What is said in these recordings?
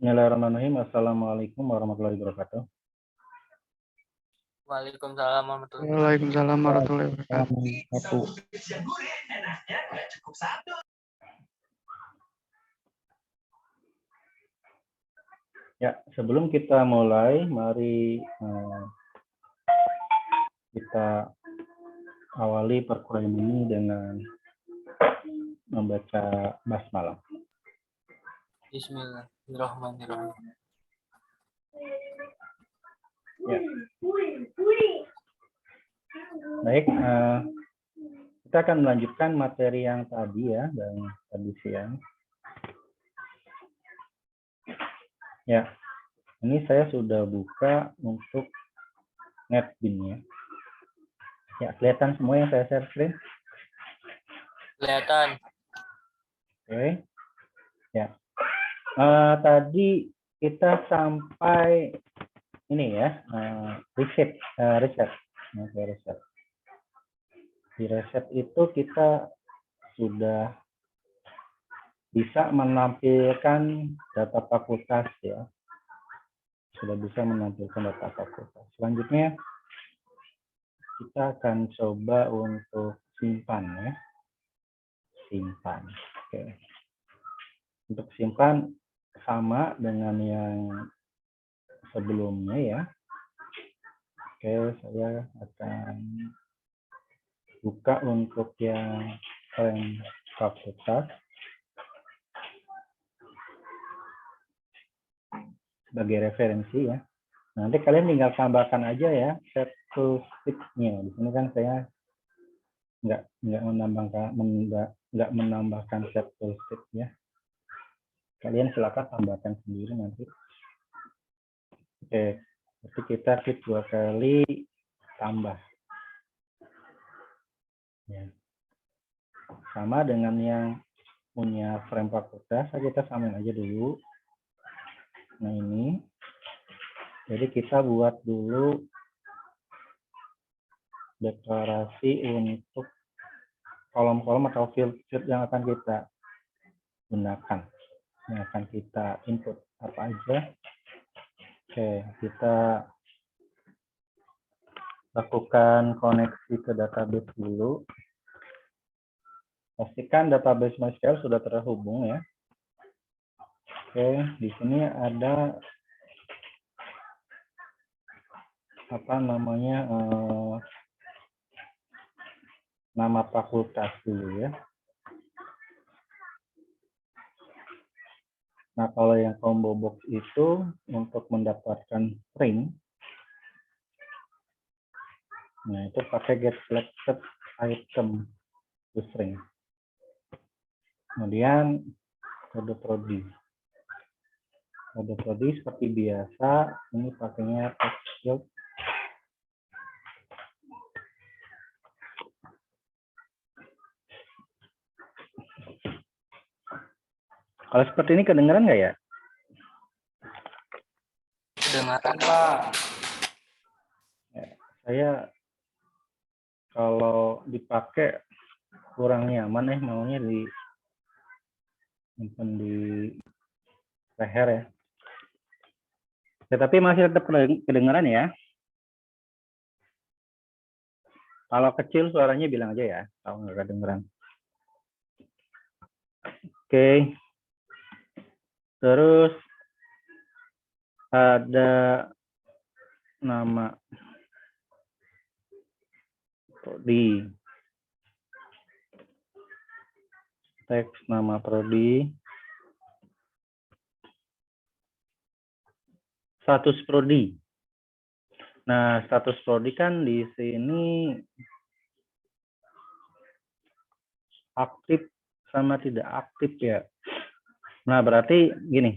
Bismillahirrahmanirrahim. Assalamualaikum warahmatullahi wabarakatuh. Waalaikumsalam warahmatullahi wabarakatuh. Waalaikumsalam warahmatullahi wabarakatuh. Ya, sebelum kita mulai, mari kita awali perkuliahan ini dengan membaca basmalah. Bismillahirrahmanirrahim. Ya. Baik, kita akan melanjutkan materi yang tadi ya, dan tadi siang. Ya, ini saya sudah buka untuk NetBeans ya. Ya, kelihatan semua yang saya share screen? Kelihatan. Oke. Ya. Tadi kita sampai ini ya, riset. Di riset itu kita sudah bisa menampilkan data fakultas ya. Sudah bisa menampilkan data fakultas. Selanjutnya kita akan coba untuk simpan ya. Simpan. Oke. Untuk simpan sama dengan yang sebelumnya ya. Oke, saya akan buka untuk yang fakultas sebagai referensi ya. Nanti kalian tinggal tambahkan aja ya set to stick-nya. Di sini kan saya nggak menambahkan set to stick ya. Kalian silakan tambahkan sendiri nanti. Oke, berarti kita klik 2 kali tambah. Ya. Sama dengan yang punya frame fakultas, kita samain aja dulu. Nah ini. Jadi kita buat dulu deklarasi untuk kolom-kolom atau field yang akan kita gunakan, yang akan kita input apa aja. Oke, kita lakukan koneksi ke database dulu. Pastikan database MySQL sudah terhubung ya. Oke, di sini ada apa namanya nama fakultas dulu ya. Nah, kalau yang combo box itu untuk mendapatkan string, nah itu pakai get selected item to string. Kemudian kode prodi. Kode prodi seperti biasa, ini pakainya text field. Kalau seperti ini kedengeran nggak ya? Kedengaran, Pak. Ya, saya kalau dipakai kurang nyaman maunya di simpan di leher ya. Tetapi masih tetap kedengeran ya. Kalau kecil suaranya bilang aja ya, kalau nggak kedengeran. Oke. Terus ada nama prodi, teks nama prodi, status prodi. Nah, status prodi kan di sini aktif sama tidak aktif ya. Nah, berarti gini.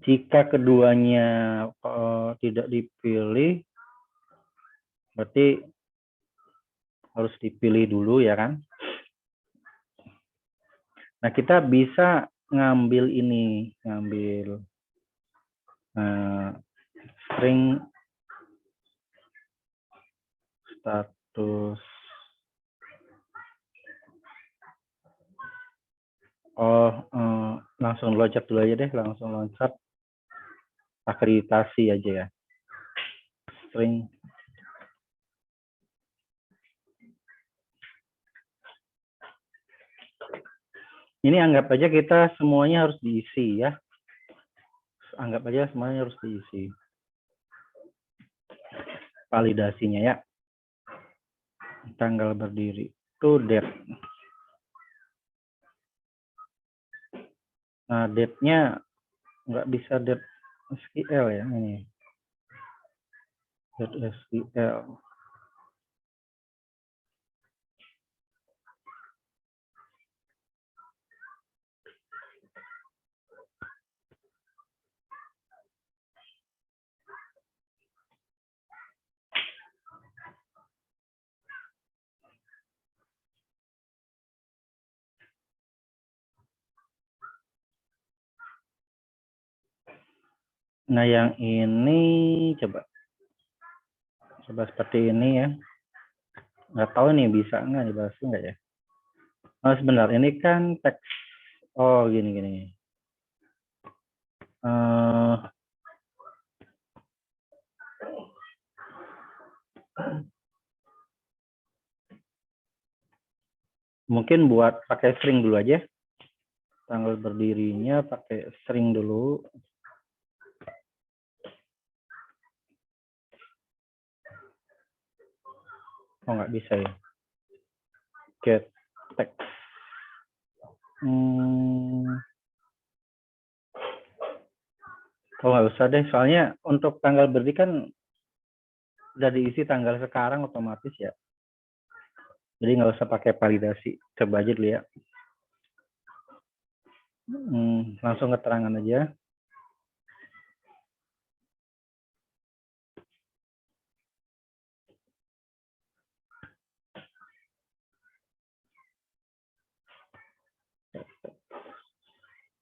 Jika keduanya tidak dipilih, berarti harus dipilih dulu ya kan. Nah, kita bisa ngambil ini, ngambil string status langsung loncat dulu aja deh, langsung loncat akreditasi aja ya. String. Ini anggap aja kita semuanya harus diisi ya. Anggap aja semuanya harus diisi. Validasinya ya. Tanggal berdiri. To date. Nah, date-nya nggak bisa date SQL ya ini. Date SQL. Nah, yang ini coba seperti ini ya. Nggak tahu nih bisa nggak dibahas nggak ya. Oh, sebentar, ini kan teks. Oh, gini. Mungkin buat pakai string dulu aja. Tanggal berdirinya pakai string dulu. Oh, nggak bisa ya. Get text. Oh, nggak usah deh. Soalnya untuk tanggal berdiri kan udah diisi tanggal sekarang otomatis ya. Jadi nggak usah pakai validasi. Coba aja dulu ya. Langsung keterangan aja.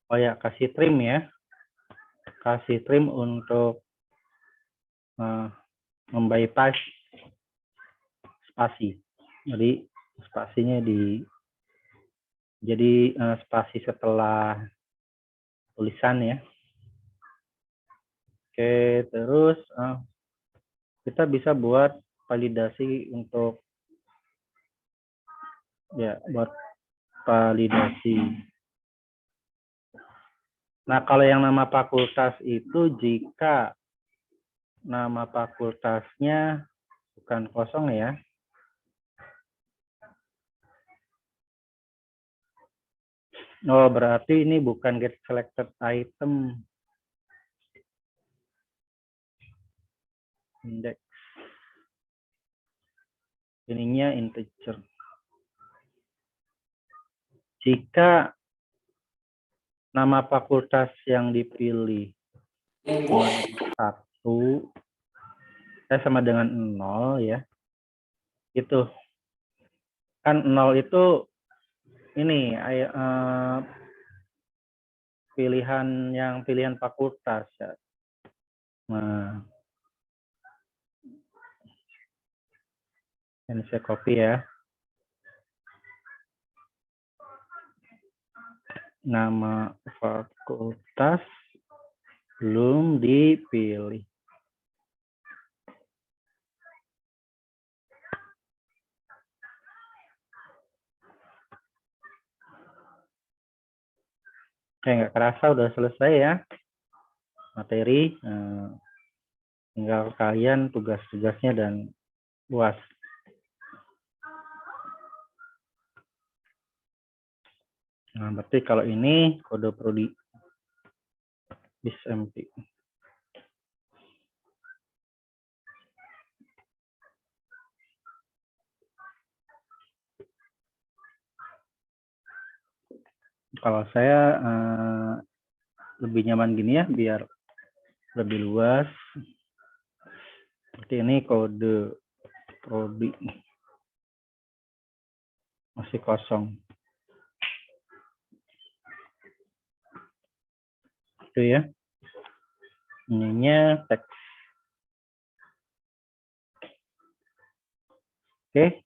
Oh ya, kasih trim ya. Kasih trim untuk membypass spasi. Jadi spasinya jadi spasi setelah tulisan ya. Oke, terus kita bisa buat validasi untuk ya buat validasi. Nah, kalau yang nama fakultas itu jika nama fakultasnya bukan kosong ya. Oh, berarti ini bukan get selected item. Index. Ininya integer. Jika nama fakultas yang dipilih satu sama dengan 0 ya. Itu kan 0 itu ini pilihan fakultas ya. Nah, ini saya copy ya. Nama fakultas belum dipilih. Kayak nggak kerasa udah selesai ya materi. Tinggal kalian tugas-tugasnya dan UAS. Nah, berarti kalau ini kode prodi BIS-MP. Kalau saya lebih nyaman gini ya, biar lebih luas. Seperti ini kode prodi masih kosong. Itu ya. Ininya teks. Oke.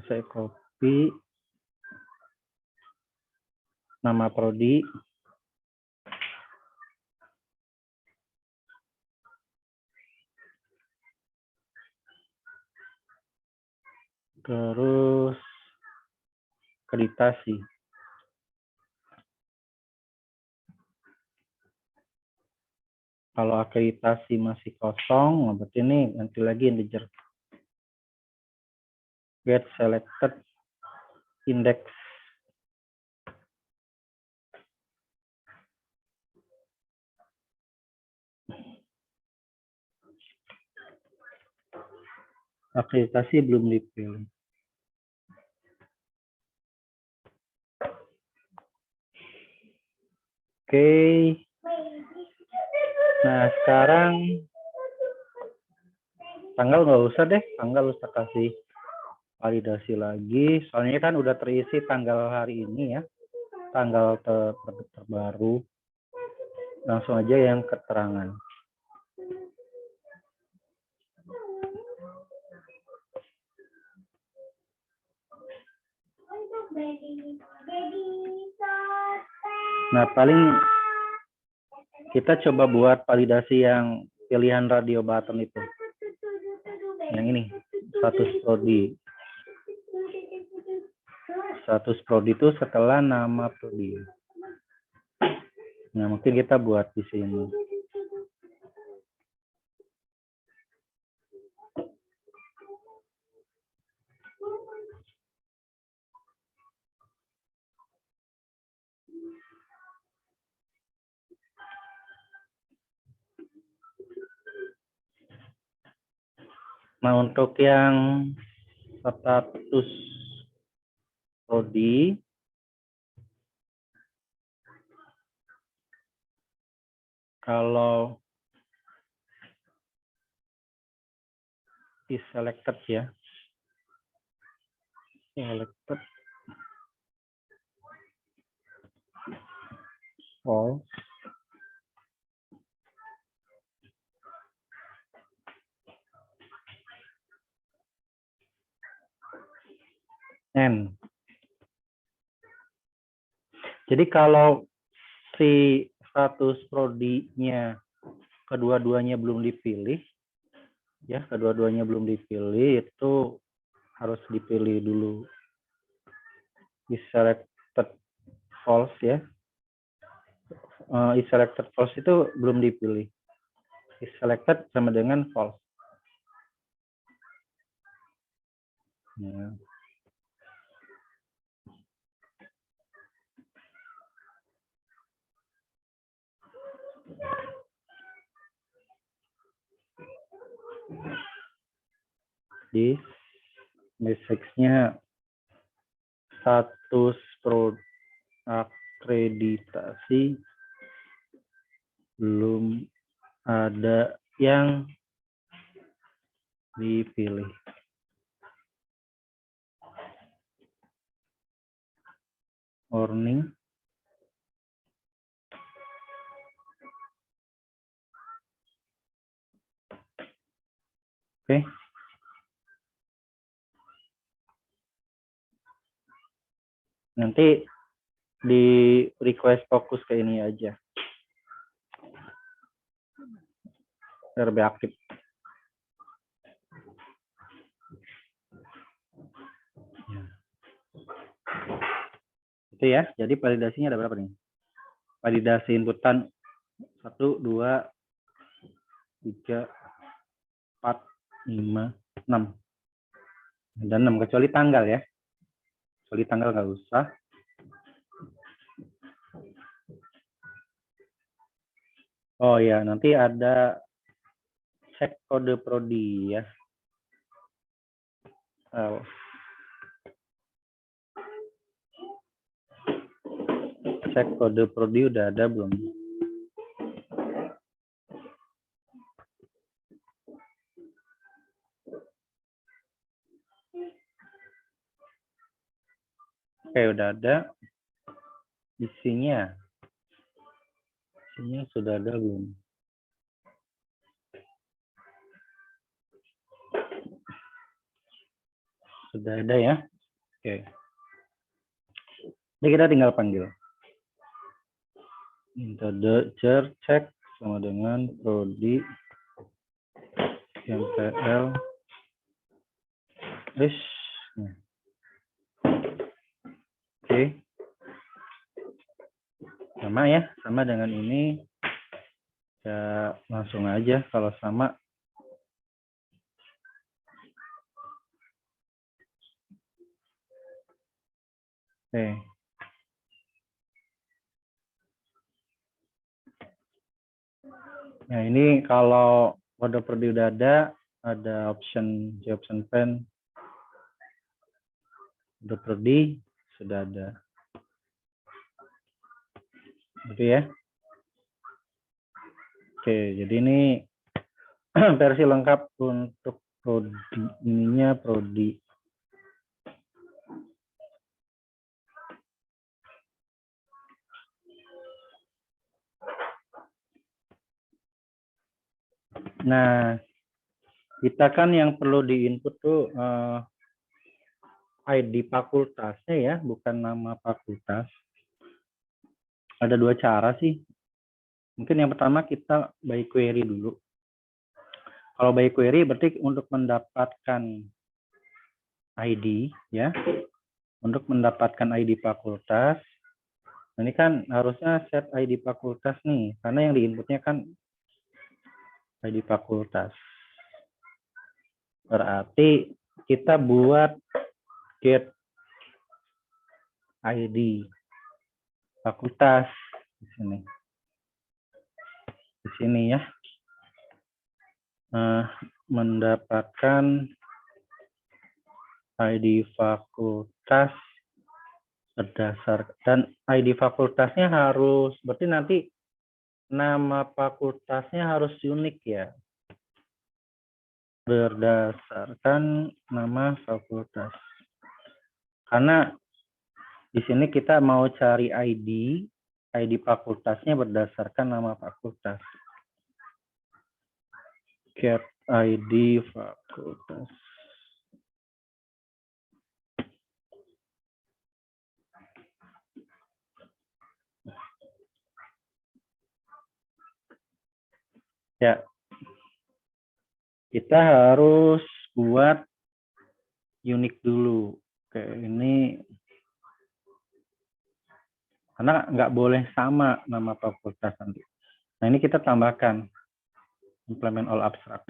Saya copy. nama prodi, terus akreditasi. Kalau akreditasi masih kosong, berarti ini nanti lagi integer. Get selected index. Akreditasi belum dipilih. Oke. Nah, sekarang tanggal nggak usah deh. Tanggal usah kasih validasi lagi. Soalnya kan udah terisi tanggal hari ini ya. Tanggal terbaru. Langsung aja yang keterangan. Nah, paling kita coba buat validasi yang pilihan radio button itu. Yang ini, status prodi. Status prodi itu setelah nama prodi. Nah, mungkin kita buat di sini. Nah, untuk yang status prodi, kalau is selected ya, selected all, N. Jadi kalau si status prodinya kedua-duanya belum dipilih, ya kedua-duanya belum dipilih, itu harus dipilih dulu. Is selected false ya. Is selected false itu belum dipilih. Is selected sama dengan false. Ya. Di message-nya status akreditasi belum ada yang dipilih. Warning. Oke. Nanti di request fokus ke ini aja. Biar lebih aktif. Itu ya. Jadi validasinya ada berapa nih? Validasi inputan 1, 2, 3, 4, 5, 6. Dan 6 kecuali tanggal ya. Kecuali tanggal nggak usah. Oh ya, nanti ada cek kode prodi ya. Cek kode prodi udah ada belum? Oke, udah ada. Isinya sudah ada belum? Sudah ada ya. Oke. Jadi kita tinggal panggil. integer check sama dengan prodi MPL list. Oke. Sama ya, sama dengan ini. Ya, langsung aja kalau sama. Oke. Nah, ini kalau kode prodi udah ada option option pen. Kode prodi sudah ada. Gitu ya. Oke, jadi ini versi lengkap untuk prodi ininya prodi. Nah, kita kan yang perlu diinput tuh ID fakultasnya ya, bukan nama fakultas. Ada dua cara sih. Mungkin yang pertama kita by query dulu. Kalau by query berarti untuk mendapatkan ID ya, untuk mendapatkan ID fakultas. Ini kan harusnya set ID fakultas nih, karena yang diinputnya kan ID fakultas. Berarti kita buat get ID fakultas di sini. Di sini ya. Mendapatkan ID fakultas berdasarkan ID fakultasnya harus berarti nanti nama fakultasnya harus unik ya. Berdasarkan nama fakultas. Karena di sini kita mau cari ID fakultasnya berdasarkan nama fakultas. Get ID fakultas. Ya. Kita harus buat unik dulu. Oke, ini karena nggak boleh sama nama fakultas nanti. Nah, ini kita tambahkan implement all abstract.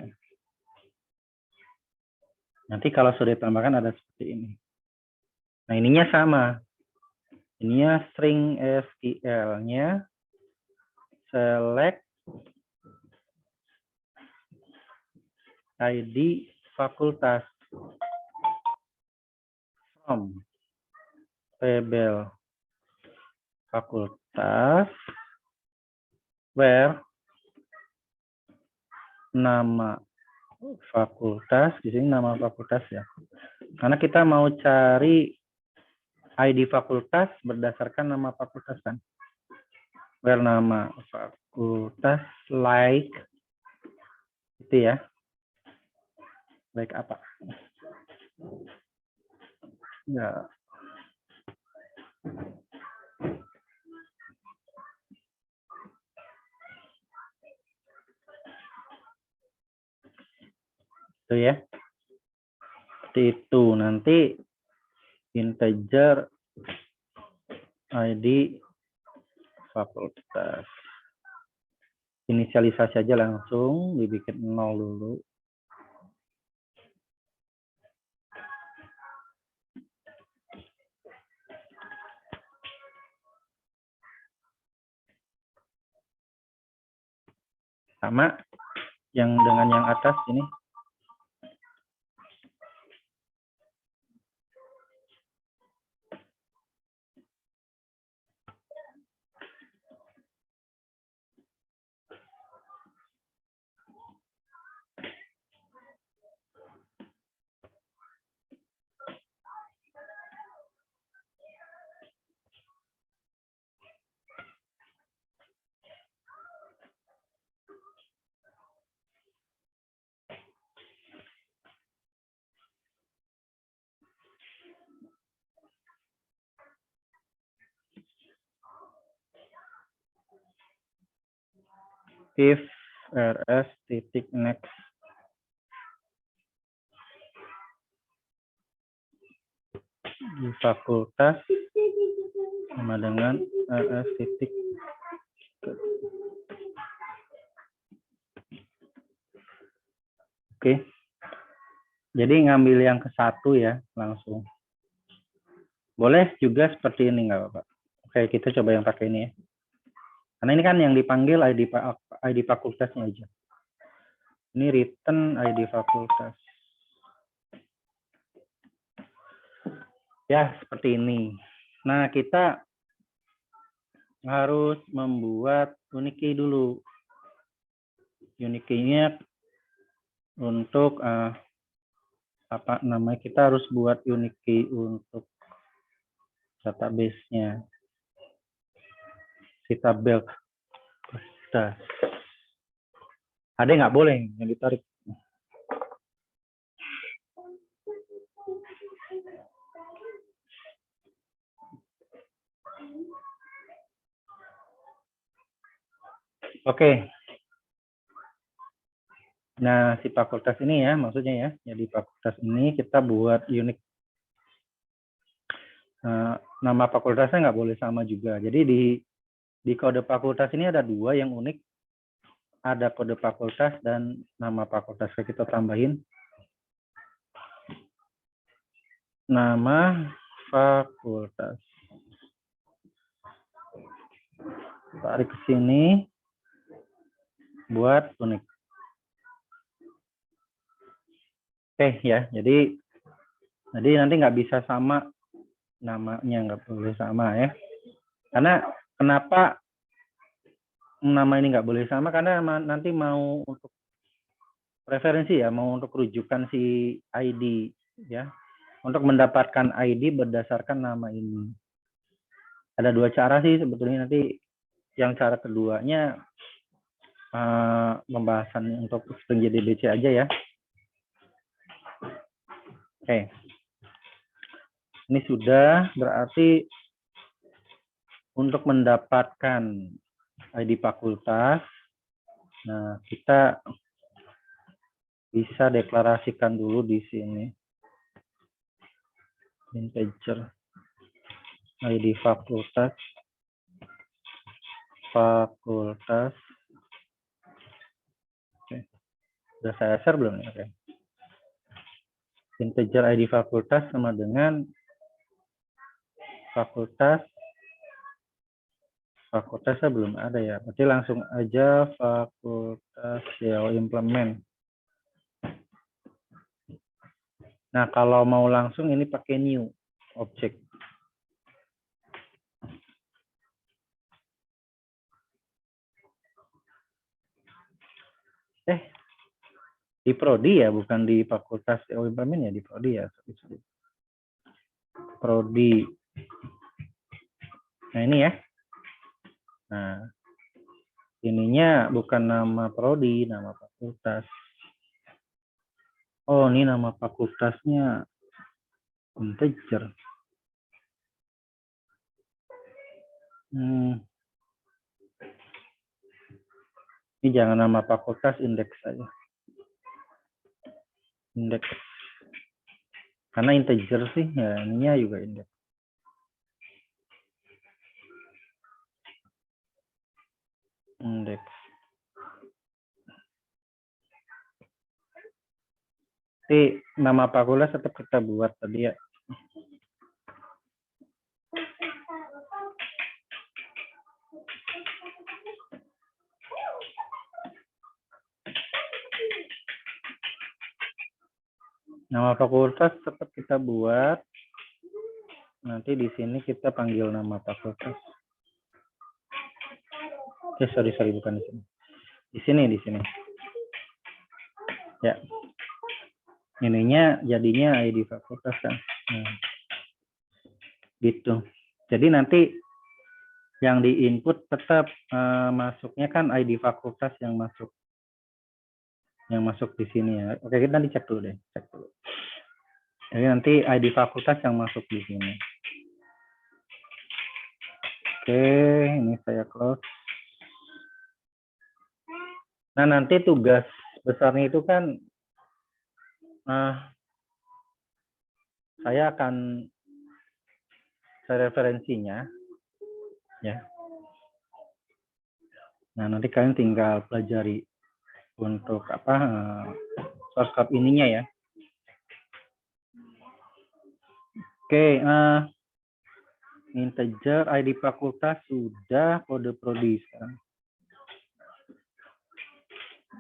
Nanti kalau sudah ditambahkan ada seperti ini. Nah, ininya sama. Ininya string SQL-nya select ID fakultas from table fakultas where nama fakultas, di sini nama fakultas ya. Karena kita mau cari ID fakultas berdasarkan nama fakultas kan. Where nama fakultas like itu ya. Like apa? Ya. Itu ya. Seperti itu. Nanti integer ID fakultas. Inisialisasi aja langsung, dibikin 0 dulu. Sama yang dengan yang atas ini. if rs titik next di fakultas sama dengan rs titik oke. Jadi ngambil yang ke satu ya langsung. Boleh juga seperti ini nggak Bapak? Oke, kita coba yang pakai ini ya. Karena ini kan yang dipanggil ID fakultasnya aja. Ini return ID fakultas. Ya, seperti ini. Nah, kita harus membuat unique key dulu. Unique key-nya untuk apa namanya? Kita harus buat unique key untuk database-nya. Citabel. Ada nggak boleh yang ditarik. Oke. Nah, si fakultas ini ya, maksudnya ya. Jadi fakultas ini kita buat unique. Nama fakultasnya nggak boleh sama juga. Jadi di kode fakultas ini ada dua yang unik. Ada kode fakultas dan nama fakultas. Kita tambahin. Nama fakultas. Tarik ke sini. Buat unik. Oke ya, jadi nanti nggak bisa sama namanya, nggak boleh sama ya. Karena kenapa nama ini nggak boleh sama? Karena nanti mau untuk preferensi ya, mau untuk rujukan si ID ya, untuk mendapatkan ID berdasarkan nama ini. Ada dua cara sih sebetulnya, nanti yang cara keduanya pembahasan untuk string JDBC aja ya. Oke. Ini sudah berarti untuk mendapatkan ID fakultas. Nah, kita bisa deklarasikan dulu di sini. Integer ID fakultas. Fakultas. Oke. Sudah saya share belum nih? Oke. Integer ID fakultas sama dengan fakultas. Fakultasnya belum ada ya. Berarti langsung aja fakultas ya implement. Nah, kalau mau langsung ini pakai new object. Di prodi ya, bukan di fakultas implement ya, di prodi ya. Prodi. Nah, ini ya. Nah, ininya bukan nama prodi, nama fakultas. Oh, ini nama fakultasnya integer. Ini jangan nama fakultas, indeks saja. Indeks. Karena integer sih, ya ininya juga indeks. Indeks. Jadi nama fakultas tetap kita buat tadi ya. Nama fakultas tetap kita buat. Nanti di sini kita panggil nama fakultas. Sorry, bukan di sini. Di sini. Ya. Ininya jadinya ID fakultas kan. Nah. Gitu. Jadi nanti yang di input tetap masuknya kan ID fakultas yang masuk di sini ya. Oke, kita dicek dulu deh. Cek dulu. Jadi nanti ID fakultas yang masuk di sini. Oke, ini saya close. Nah, nanti tugas besarnya itu kan saya akan referensinya ya. Nah, nanti kalian tinggal pelajari untuk source code ininya ya. Oke, integer ID fakultas sudah, kode prodi sekarang.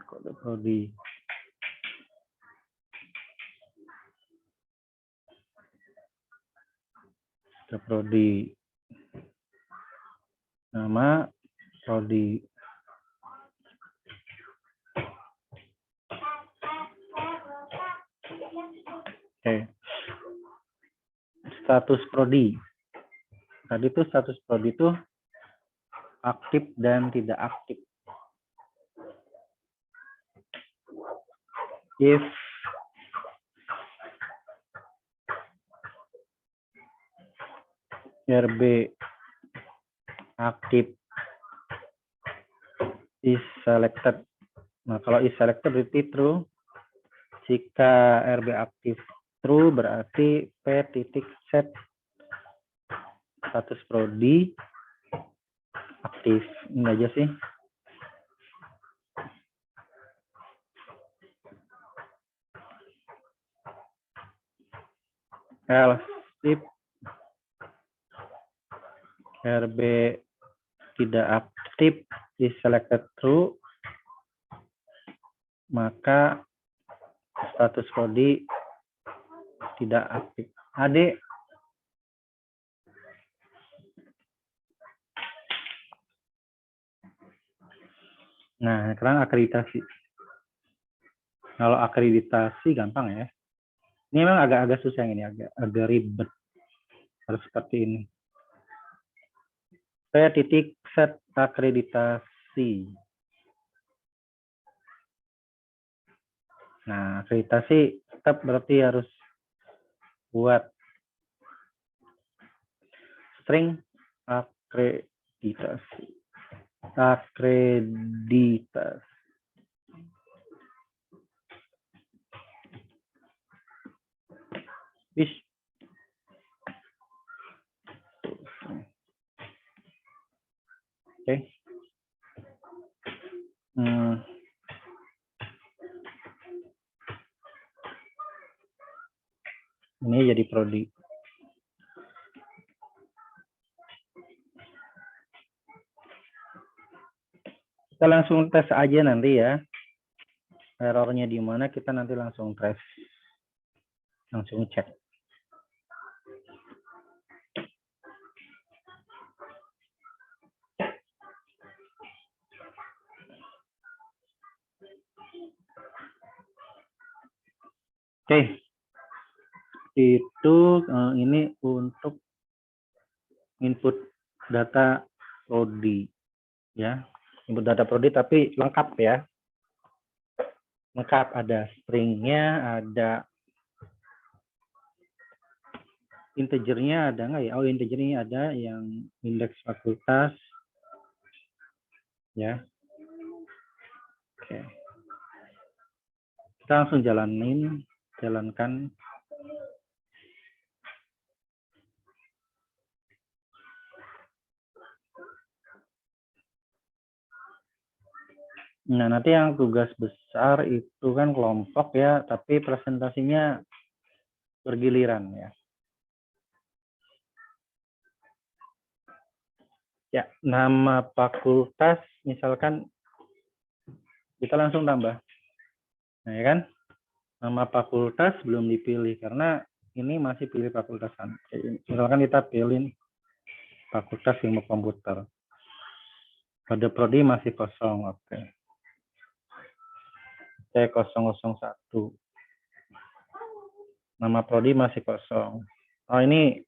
Kode prodi. Kode prodi. Nama prodi. Oke. Status prodi. Tadi tuh status prodi itu aktif dan tidak aktif. If RB aktif is selected. Nah, kalau is selected berarti true. Jika RB aktif true berarti P titik set status prodi aktif. Ini aja sih. Else if RB tidak aktif is selected true, maka status prodi tidak aktif. Adik, nah sekarang akreditasi. Kalau akreditasi gampang ya. Ini memang agak-agak susah ini, agak ribet. Harus seperti ini. Saya titik set akreditasi. Nah, akreditasi tetap berarti harus buat string akreditasi. Akreditasi. Wish. Oke. Ini jadi prodi. Kita langsung tes aja nanti ya. Errornya di mana kita nanti langsung tes. Langsung cek. Oke. Itu ini untuk input data prodi ya. Input data prodi tapi lengkap ya. Lengkap, ada stringnya, ada integernya, ada nggak ya? Oh, integernya ada, yang indeks fakultas ya. Oke. Kita langsung jalankan. Nah, nanti yang tugas besar itu kan kelompok ya, tapi presentasinya bergiliran ya. Ya, nama fakultas misalkan kita langsung tambah. Nah, ya kan? Nama fakultas belum dipilih karena ini masih pilih fakultasan. Misalkan kita pilih fakultas ilmu komputer. Kode prodi masih kosong, oke. C001. Nama prodi masih kosong. Oh, ini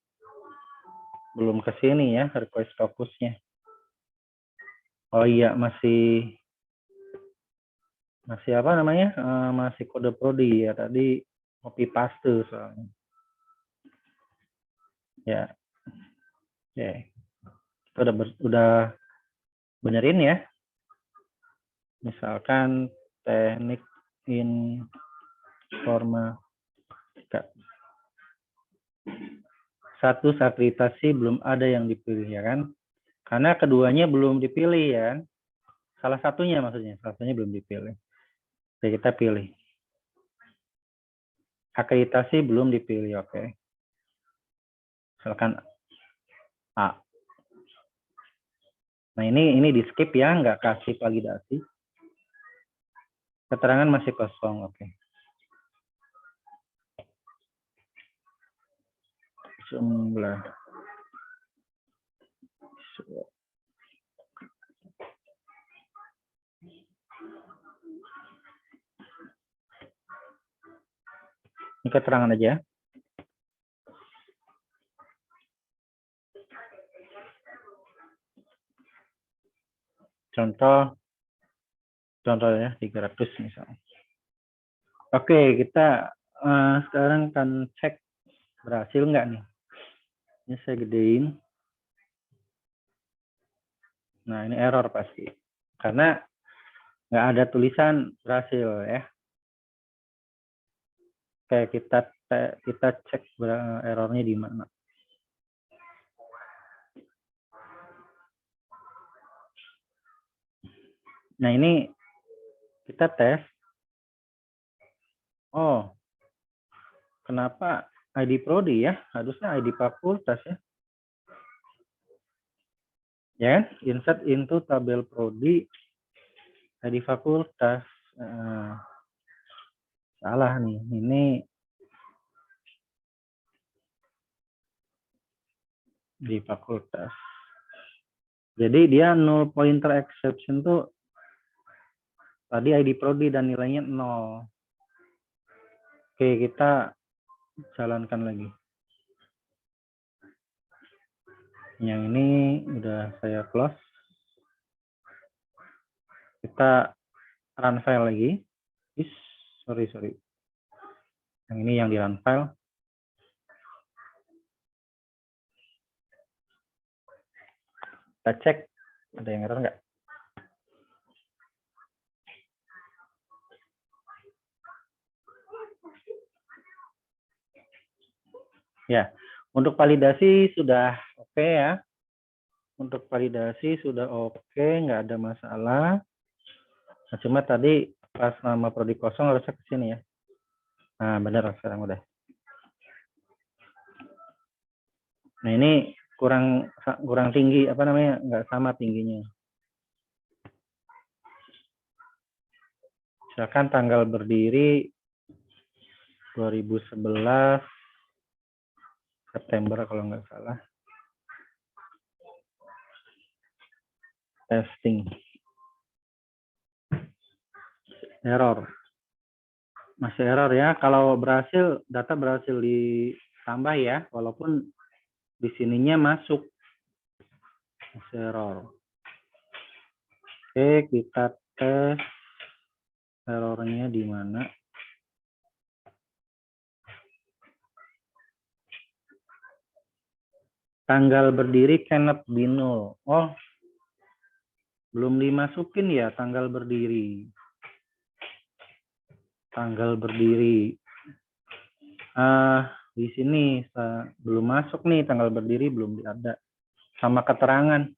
belum ke sini ya, request fokusnya. Oh iya, masih apa namanya? Masih kode prodi ya, tadi copy paste soalnya. Ya. Oke. Kita udah benerin ya. Misalkan teknik informatika. Status akreditasi belum ada yang dipilih, ya kan? Karena keduanya belum dipilih, ya. Salah satunya maksudnya, salah satunya belum dipilih. Oke, kita pilih. Akreditasi belum dipilih, oke. Misalkan A. Nah, ini di skip ya, nggak kasih validasi. Keterangan masih kosong, oke. Jumlah. Ini keterangan aja. Contohnya 300 misalnya. Oke, kita sekarang akan cek berhasil nggak nih. Ini saya gedein. Nah, ini error pasti. Karena nggak ada tulisan berhasil, ya. Oke, kita cek errornya di mana. Nah, ini kita tes. Oh, kenapa ID Prodi ya? Harusnya ID fakultas ya. Ya kan? Insert into tabel Prodi ID fakultas. Salah nih. Ini di fakultas. Jadi dia null pointer exception tuh tadi ID Prodi dan nilainya 0. Oke, kita jalankan lagi. Yang ini udah saya close. Kita run file lagi. Sorry. Yang ini yang di run file. Kita cek ada yang error nggak? Ya, untuk validasi sudah oke ya. Untuk validasi sudah oke, nggak ada masalah. Nah, cuma tadi pas nama prodi kosong harusnya ke sini ya. Nah, benar sekarang udah. Nah, ini kurang tinggi, apa namanya, nggak sama tingginya. Misalkan tanggal berdiri 2011 September kalau nggak salah. Testing. Error. Masih error ya. Kalau berhasil, data berhasil ditambah ya, walaupun di sininya masuk. Masih error. Oke, kita tes errornya di mana. Tanggal berdiri cannot be null. Oh, belum dimasukin ya tanggal berdiri. Tanggal berdiri. Di sini belum masuk nih tanggal berdiri, belum ada. Sama keterangan.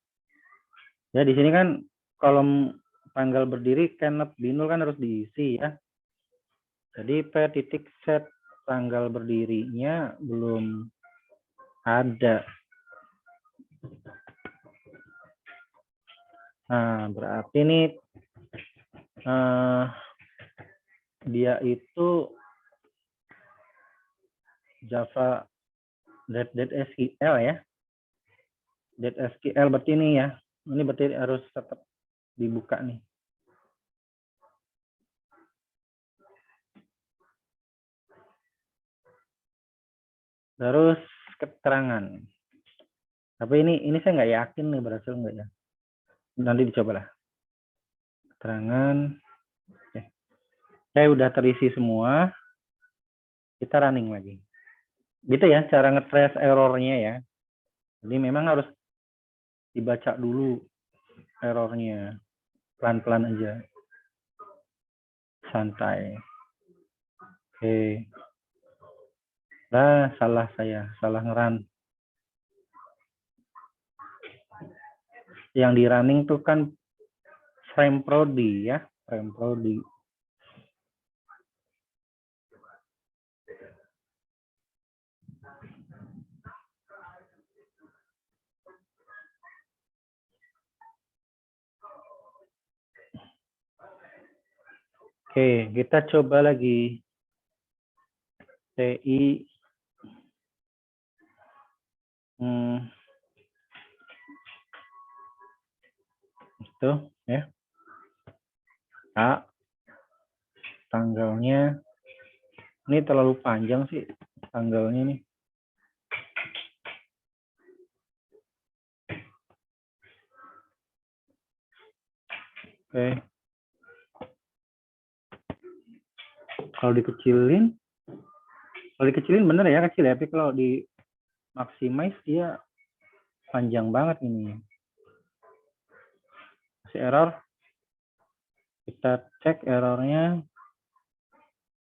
Ya, di sini kan kolom tanggal berdiri cannot be null kan harus diisi ya. Jadi p titik set tanggal berdirinya belum ada. Nah, berarti ini dia itu Java .SQL ya. .SQL berarti ini ya. Ini berarti harus tetap dibuka nih. Terus keterangan. Tapi ini saya nggak yakin nih berhasil nggak ya. Nanti dicobalah. Keterangan. Oke. Saya udah terisi semua. Kita running lagi. Gitu ya cara nge-trace errornya ya. Jadi memang harus dibaca dulu errornya. Pelan-pelan aja. santai. Oke. Nah, salah saya, salah ngeran. Yang di running tuh kan frame prodi ya, frame prodi. Oke, kita coba lagi. TI. Itu ya. A. Tanggalnya. Ini terlalu panjang sih tanggalnya nih. Oke. Kalau dikecilin bener ya kecil ya, tapi kalau di maximize dia panjang banget ini. Masih error. Kita cek errornya.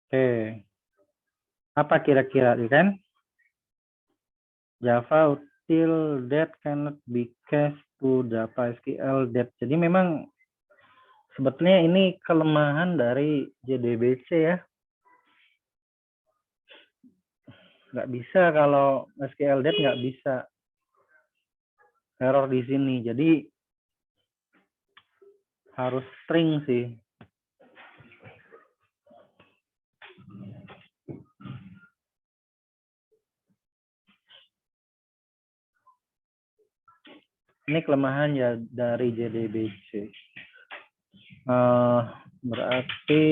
Oke. Apa kira-kira kan? Java util that cannot be cached to Java SQL that. Jadi memang sebetulnya ini kelemahan dari JDBC ya. Nggak bisa kalau SQL that nggak bisa. Error di sini. Jadi harus string sih. Ini kelemahan ya dari JDBC. Berarti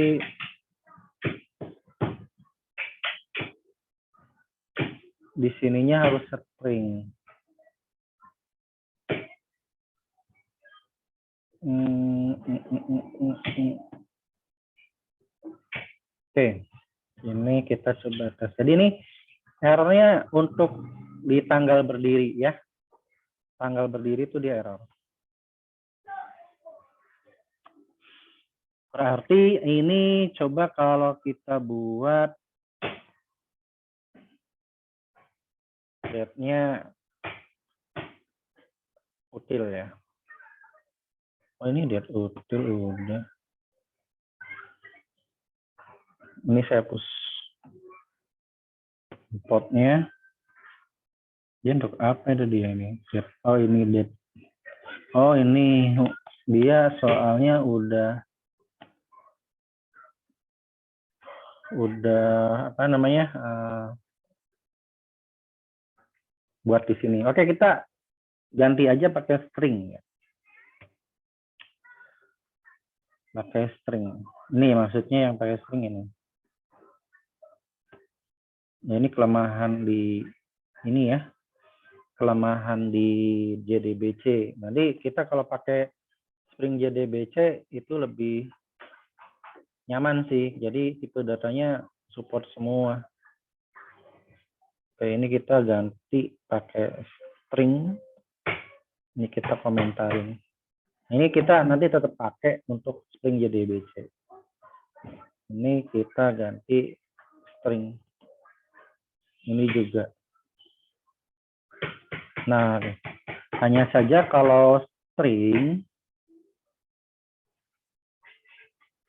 di sininya harus string. Oke, ini kita coba tes. Jadi ini errornya untuk di tanggal berdiri ya. Tanggal berdiri itu dia error. Berarti ini coba kalau kita buat date-nya util ya. Oh ini date util udah. Ini saya hapus importnya. Dia untuk apa itu dia ini? Oh ini date. Oh ini dia soalnya udah apa namanya buat di sini. Oke, kita ganti aja pakai string ya. Pakai string. Ini maksudnya yang pakai string ini. Ya, ini kelemahan di ini ya. Kelemahan di JDBC. Nanti kita kalau pakai string JDBC itu lebih nyaman sih. Jadi tipe datanya support semua. Oke, ini kita ganti pakai string. Ini kita komentarin. Ini kita nanti tetap pakai untuk string JDBC. Ini kita ganti string. Ini juga. Nah, hanya saja kalau string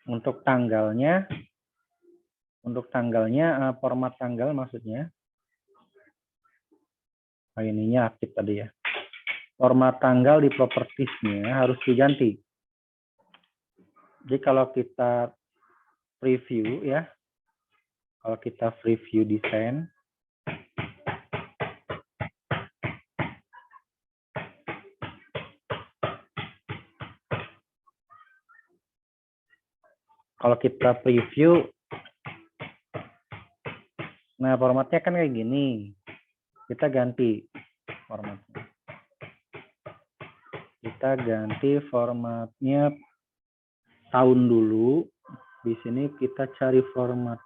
untuk tanggalnya format tanggal maksudnya. Ininya aktif tadi ya. Format tanggal di propertiesnya harus diganti. Jadi kalau kita preview ya, kalau kita preview desain, kalau kita preview, nah formatnya kan kayak gini. Kita ganti formatnya. Kita ganti formatnya tahun dulu. Di sini kita cari format.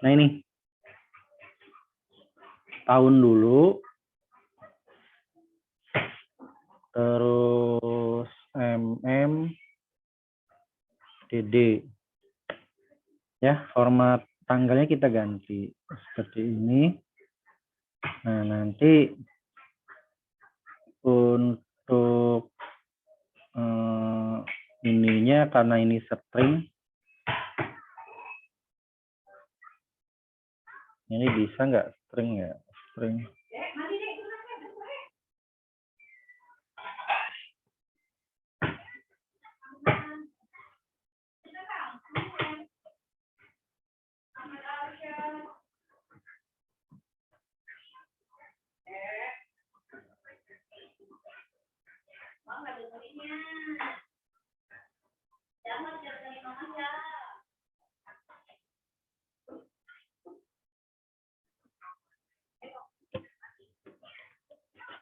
Nah ini. Tahun dulu. terus DD. Ya, format tanggalnya kita ganti seperti ini. Nah, nanti untuk ininya karena ini string, ini bisa nggak string ya? String.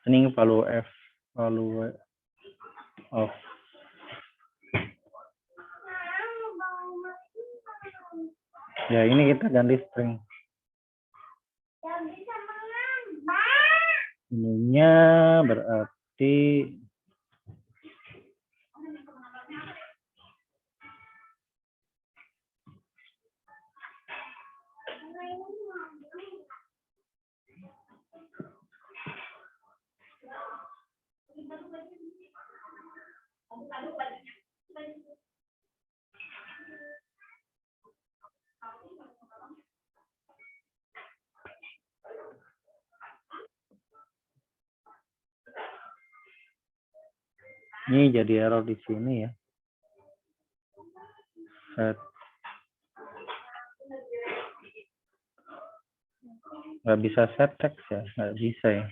String value f, value of. Ya, ini kita ganti string. Ininya berarti ini jadi error di sini ya. Set. Nggak bisa set text ya, nggak bisa ya.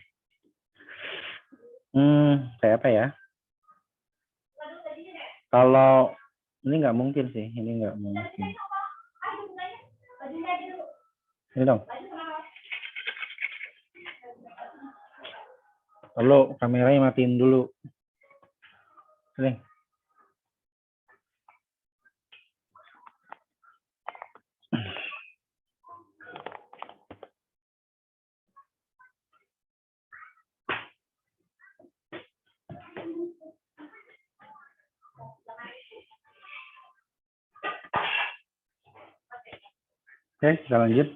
Kayak apa ya? Kalau ini nggak mungkin sih, ini nggak mungkin. Ini dong. Lalu kameranya matiin dulu. Sini. Oke, kita lanjut.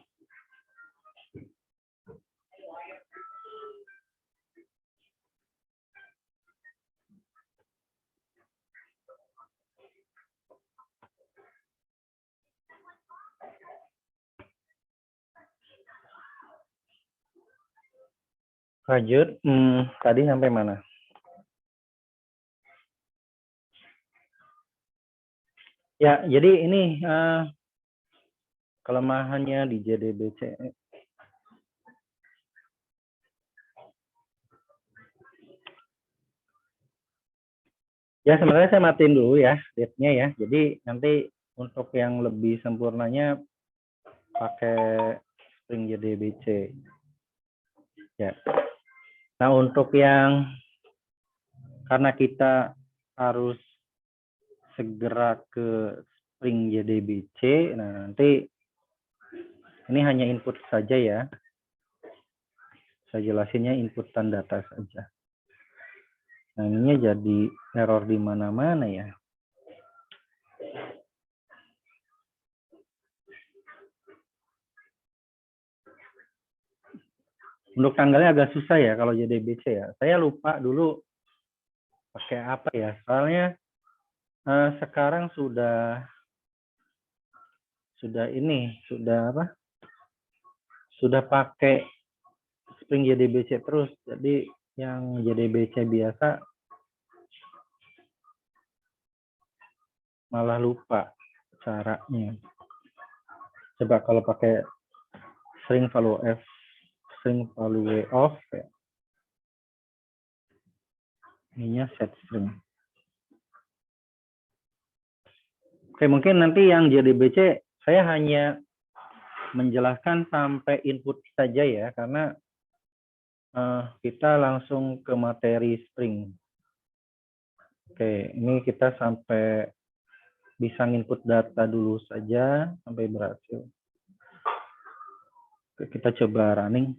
Lanjut, tadi sampai mana? Ya, jadi ini kelemahannya di JDBC. Ya, sebenarnya saya matiin dulu ya, date-nya ya. Jadi nanti untuk yang lebih sempurnanya pakai string JDBC. Ya. Nah, untuk yang karena kita harus segera ke string JDBC, nah nanti ini hanya input saja ya. Saya jelasinnya inputan data saja. Nah, ini jadi error di mana-mana ya. Untuk tanggalnya agak susah ya kalau JDBC ya. Saya lupa dulu pakai apa ya. Soalnya sekarang sudah ini, sudah apa? Sudah pakai string JDBC terus. Jadi yang JDBC biasa malah lupa caranya. Coba kalau pakai string value f, string value of, ya. Ininya set string. Oke, mungkin nanti yang JDBC saya hanya menjelaskan sampai input saja ya, karena kita langsung ke materi string. Oke, ini kita sampai bisa input data dulu saja sampai berhasil. Oke, kita coba running.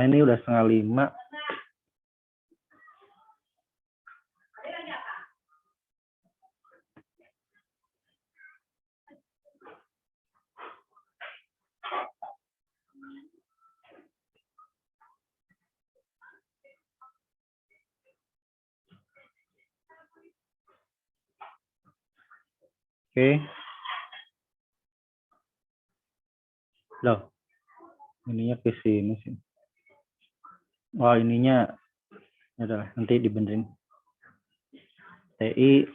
Karena ini udah 4:30. Oke. Loh, ininya ke sini sih. Oh, ininya adalah nanti dibenerin. TI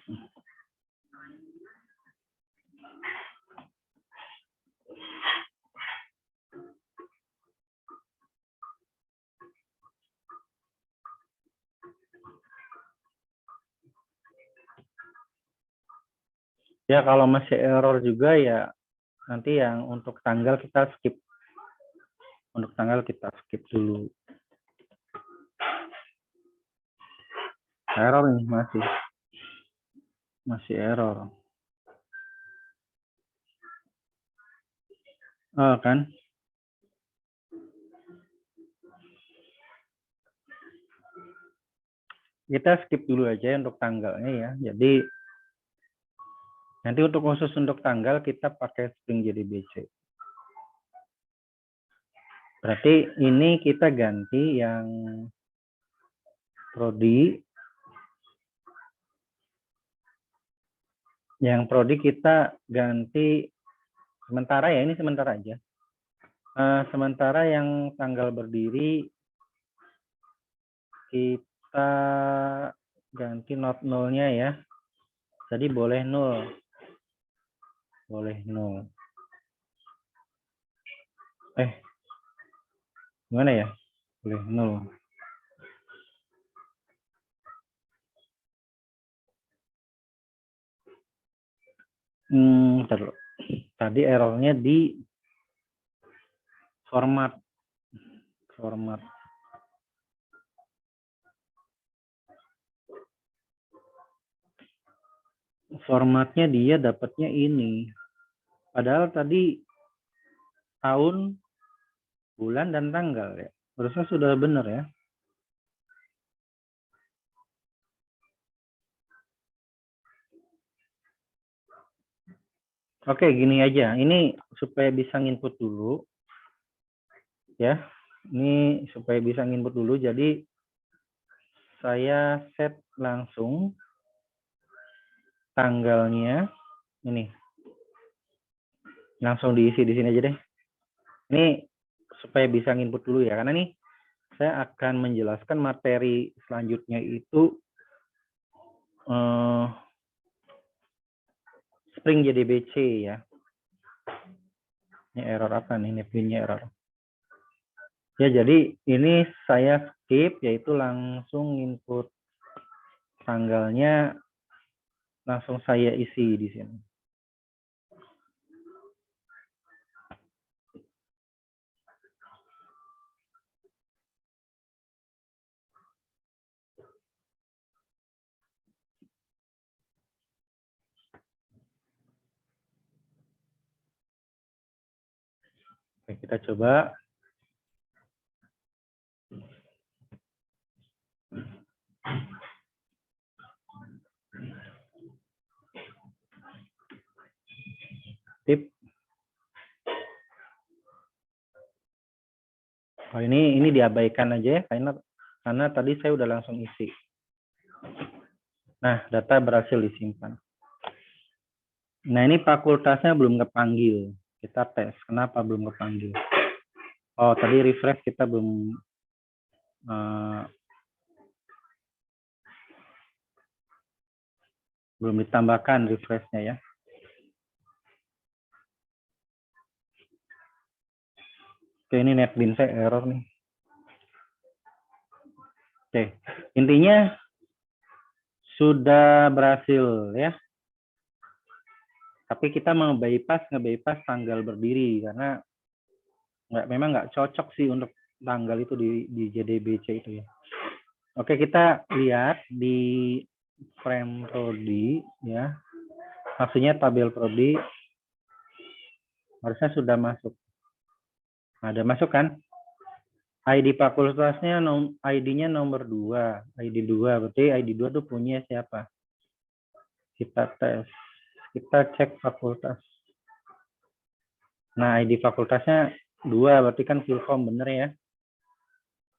ya, kalau masih error juga ya nanti yang untuk tanggal kita skip. Untuk tanggal kita skip dulu. Error nih masih error. Oh, kan? Kita skip dulu aja untuk tanggalnya ya. Jadi nanti untuk khusus untuk tanggal kita pakai string JDBC. Berarti ini kita ganti yang prodi. Yang prodi kita ganti sementara ya, ini sementara aja. Sementara yang tanggal berdiri kita ganti not nolnya ya. Jadi boleh 0. Boleh 0. Gimana ya? Boleh 0. Tadi errornya di format. Formatnya dia dapatnya ini. Padahal tadi tahun, bulan, dan tanggal ya. Harusnya sudah benar ya. Oke, gini aja. Ini supaya bisa nginput dulu. Ya. Ini supaya bisa nginput dulu. Jadi saya set langsung tanggalnya. Ini. Langsung diisi di sini aja deh. Ini supaya bisa nginput dulu ya. Karena nih saya akan menjelaskan materi selanjutnya itu string JDBC ya. Ini error apa nih? Nepinnya error. Ya, jadi ini saya skip, yaitu langsung input tanggalnya, langsung saya isi di sini. Oke, kita coba. Tip. Oh, ini diabaikan aja ya, karena tadi saya udah langsung isi. Nah, data berhasil disimpan. Nah, ini fakultasnya belum kepanggil. Kita tes, kenapa belum kepanggil? Oh, tadi refresh kita belum ditambahkan refreshnya ya. Oke, ini NetBeans saya error nih. Oke, intinya sudah berhasil ya. Tapi kita mau nge-bypass tanggal berdiri karena memang nggak cocok sih untuk tanggal itu di JDBC itu ya. Oke, kita lihat di frame prodi ya. Maksudnya tabel prodi harusnya sudah masuk. Ada masuk kan? ID fakultasnya ID-nya nomor 2, ID 2, berarti ID 2 tuh punya siapa? Kita tes, kita cek fakultas. Nah, ID fakultasnya 2, berarti kan Philcom, bener ya?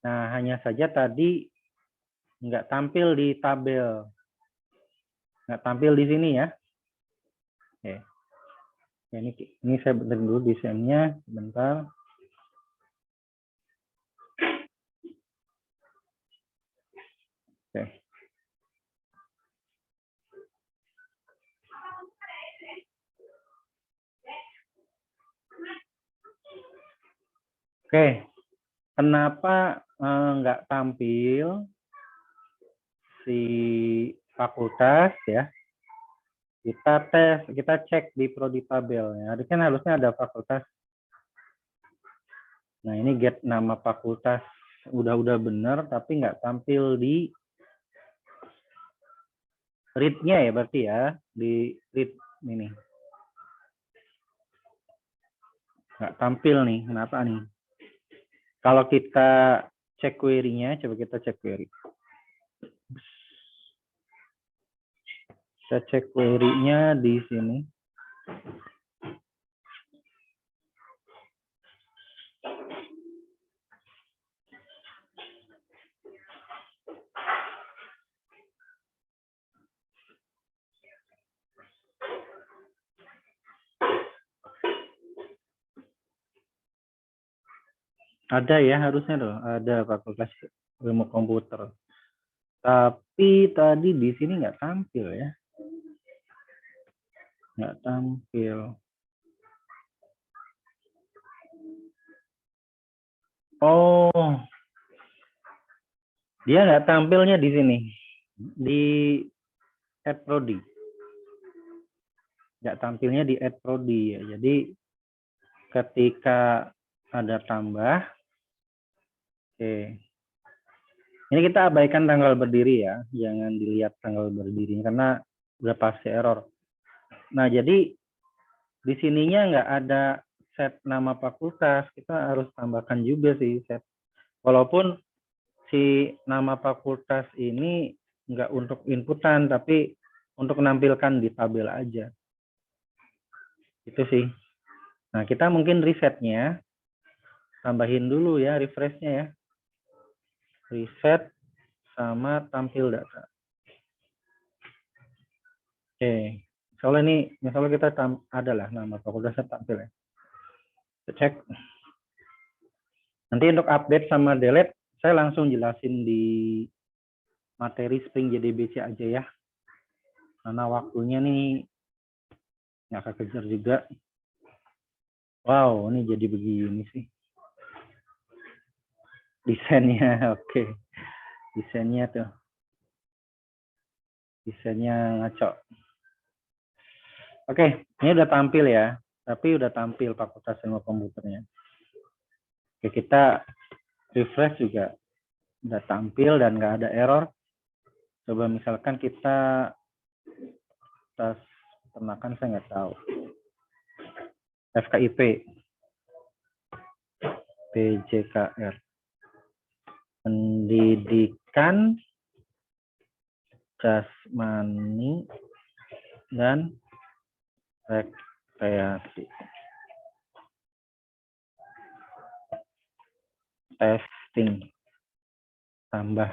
Nah, hanya saja tadi nggak tampil di tabel. Nggak tampil di sini ya. Oke. Ya, ini saya benerin dulu desainnya, sebentar. Oke. Oke, kenapa nggak tampil si fakultas ya? Kita tes, kita cek di prodi tabelnya. Kan harusnya ada fakultas. Nah, ini get nama fakultas udah bener, tapi nggak tampil di read-nya ya, berarti ya, di read ini. Nggak tampil nih, kenapa nih? Kalau kita cek query-nya, coba kita cek query. Kita cek query-nya di sini. Ada ya, harusnya loh, ada fakultas ilmu komputer. Tapi tadi di sini nggak tampil ya. Nggak tampil. Oh, dia nggak tampilnya di sini. Di add prodi. Nggak tampilnya di add prodi ya. Jadi ketika ada tambah, oke. Ini kita abaikan tanggal berdiri ya, jangan dilihat tanggal berdiri karena udah pasti error. Nah, jadi di sininya nggak ada set nama fakultas, kita harus tambahkan juga sih set. Walaupun si nama fakultas ini nggak untuk inputan, tapi untuk menampilkan di tabel aja. Itu sih. Nah, kita mungkin resetnya, tambahin dulu ya, refreshnya ya. Reset sama tampil data. Oke, misalnya kita adalah nama fakultasnya tampil ya. Kita cek. Nanti untuk update sama delete, saya langsung jelasin di materi Spring JDBC aja ya. Karena waktunya nih nggak kekejar juga. Wow, ini jadi begini sih. Desainnya, oke. Desainnya tuh. Desainnya ngaco. Oke, ini udah tampil ya. Tapi udah tampil fakultas ilmu komputernya. Oke, kita refresh juga udah tampil dan nggak ada error. Coba misalkan kita tes peternakan, saya nggak tahu. FKIP, PJKR, pendidikan jasmani dan rekreasi. Testing. Tambah.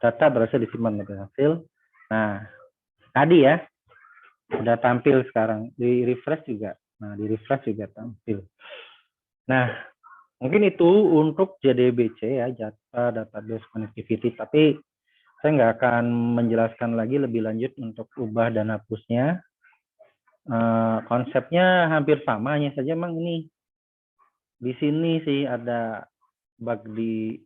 Data berhasil disimpan lebih hasil. Nah, tadi ya, udah tampil sekarang. Di refresh juga. Nah, di refresh juga tampil. Nah, mungkin itu untuk JDBC ya, database connectivity. Tapi saya nggak akan menjelaskan lagi lebih lanjut untuk ubah dan hapusnya. Konsepnya hampir sama, hanya saja memang ini di sini sih ada bug di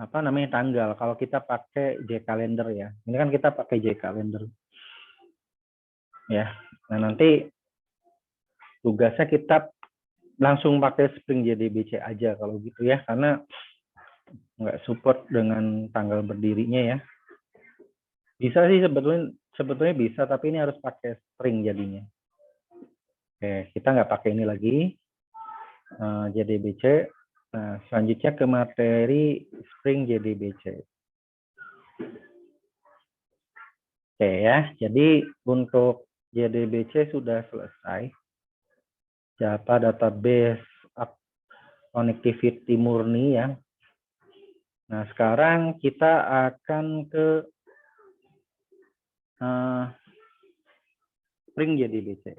apa namanya tanggal. Kalau kita pakai J-Calendar ya, ini kan kita pakai J-Calendar ya. Nah, nanti tugasnya kita langsung pakai Spring JDBC aja kalau gitu ya, karena nggak support dengan tanggal berdirinya ya. Bisa sih sebetulnya bisa, tapi ini harus pakai Spring jadinya. Oke, kita nggak pakai ini lagi JDBC, Nah, selanjutnya ke materi Spring JDBC. Oke ya, jadi untuk JDBC sudah selesai. Java database connectivity murni ya. Nah, sekarang kita akan ke Spring JDBC.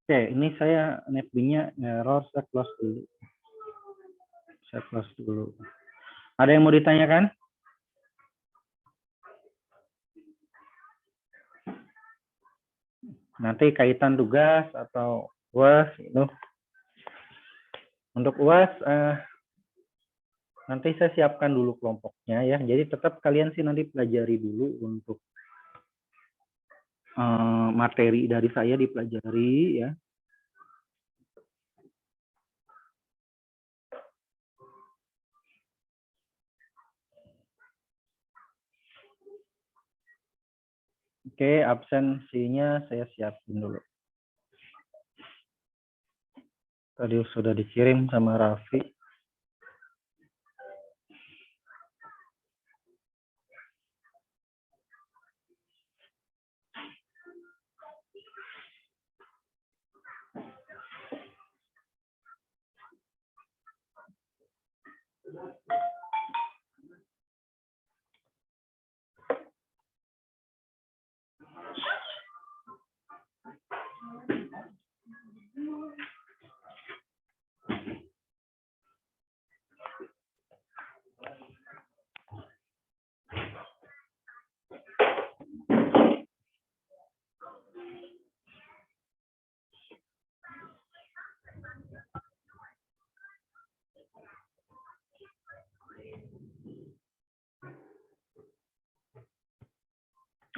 Oke, ini saya netbing-nya error, saya close dulu. Saya close dulu. Ada yang mau ditanyakan? Nanti kaitan tugas atau UAS itu. Untuk UAS nanti saya siapkan dulu kelompoknya ya. Jadi tetap kalian sih nanti pelajari dulu untuk materi dari saya dipelajari ya. Oke, absensinya saya siapin dulu. Tadi sudah dikirim sama Raffi.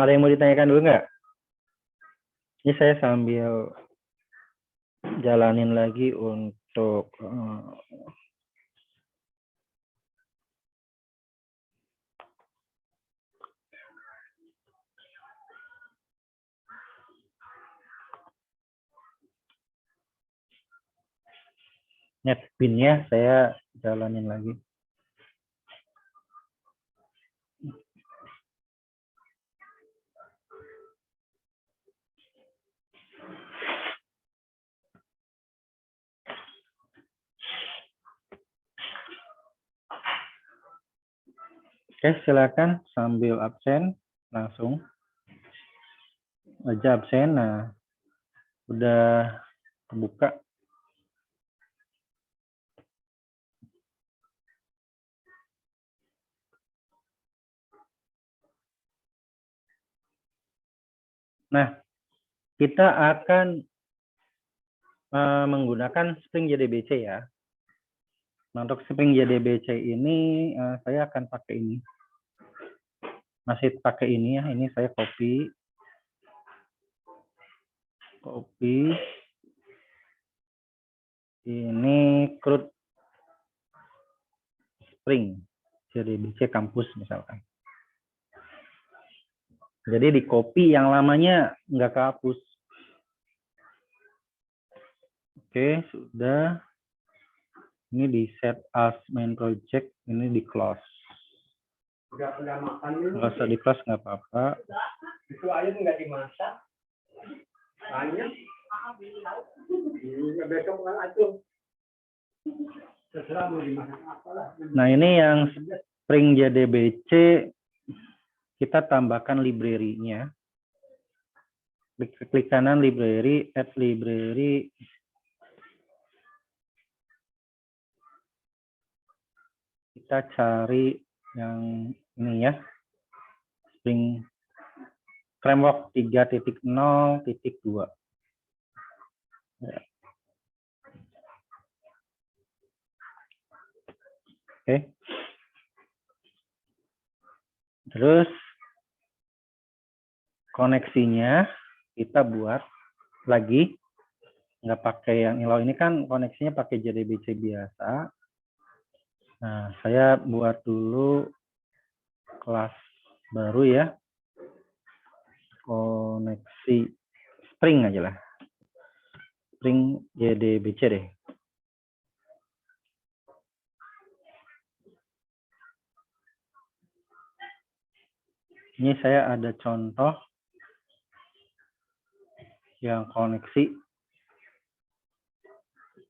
Ada yang mau ditanyakan dulu nggak? Ini saya sambil jalanin lagi untuk netbin-nya saya jalanin lagi. Oke, silakan sambil absen langsung aja absen. Nah, udah terbuka. Nah, kita akan menggunakan Spring JDBC ya. Nah, untuk Spring JDBC ini saya akan pakai ini. Masih pakai ini ya. Ini saya copy. Ini CRUD Spring JDBC kampus misalkan. Jadi di copy, yang lamanya nggak kehapus. Oke, sudah. Ini di set as main project, ini di close. Nggak usah di close, nggak apa-apa. Itu ayam nggak dimasak. Ayam. Besok kan atuh. Terserah mau dimasak apalah. Nah, ini yang Spring JDBC, kita tambahkan library-nya. Klik kanan library, add library. Kita cari yang ini ya, Spring Framework 3.0.2. Ya. Oke. Terus koneksinya kita buat lagi, nggak pakai yang inlau ini kan koneksinya pakai JDBC biasa. Nah, saya buat dulu kelas baru ya, koneksi Spring aja lah. Spring JDBC deh. Ini saya ada contoh yang koneksi.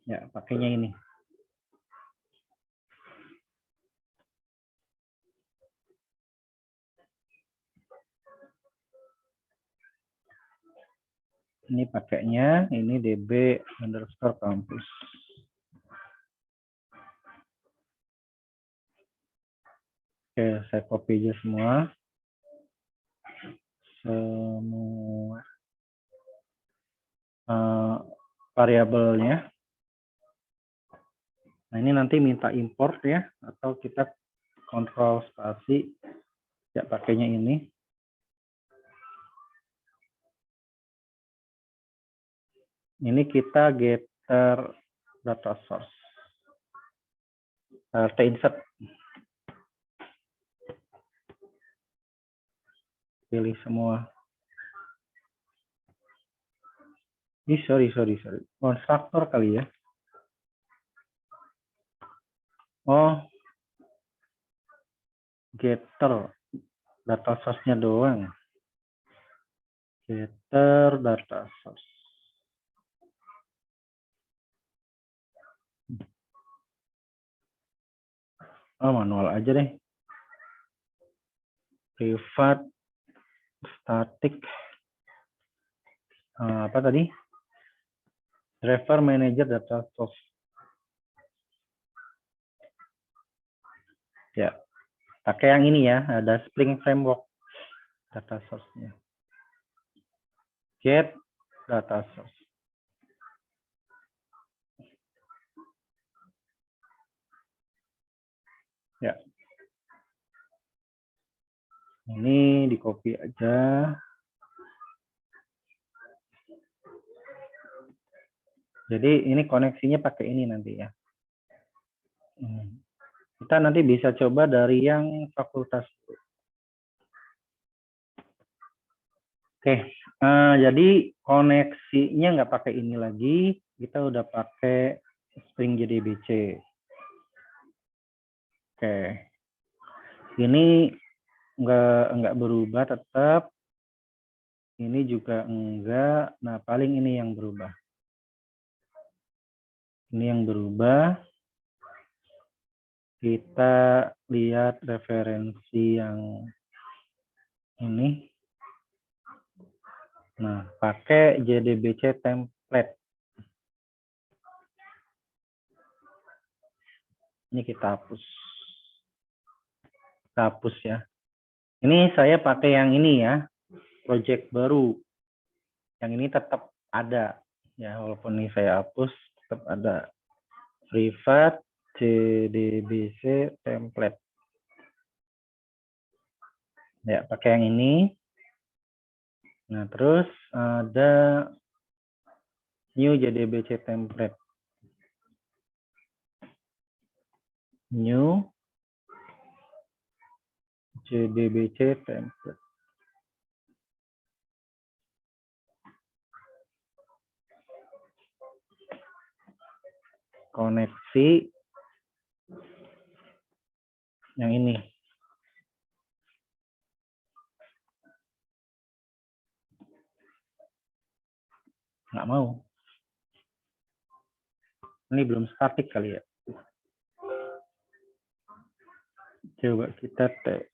Ya, pakainya ini. Ini pakainya, ini db_campus. Oke, saya copy aja semua. Variabelnya. Nah, ini nanti minta import ya, atau kita kontrol spasi. Ya, pakainya ini. Ini kita getter data source. Insert. Pilih semua. Ini sorry. Konstruktor kali ya. Oh, getter data source-nya doang. Getter data source. Oh, manual aja deh. Privat, static, apa tadi? Driver manager data source. Ya, pakai yang ini ya. Ada Spring Framework data source-nya. Get data source. Ya. Ini di copy aja. Jadi ini koneksinya pakai ini nanti ya. Kita nanti bisa coba dari yang fakultas. Oke, jadi koneksinya nggak pakai ini lagi. Kita udah pakai Spring JDBC. Oke, ini nggak berubah tetap. Ini juga enggak. Nah, paling ini yang berubah. Ini yang berubah. Kita lihat referensi yang ini. Nah, pakai JDBC template. Ini kita hapus. Kita hapus ya. Ini saya pakai yang ini ya. Project baru. Yang ini tetap ada. Ya, walaupun ini saya hapus, tetap ada. Privat JDBC template. Ya, pakai yang ini. Nah, terus ada new JDBC template. New JDBC template. Koneksi yang ini. Nggak mau. Ini belum statik kali ya. Coba kita tes.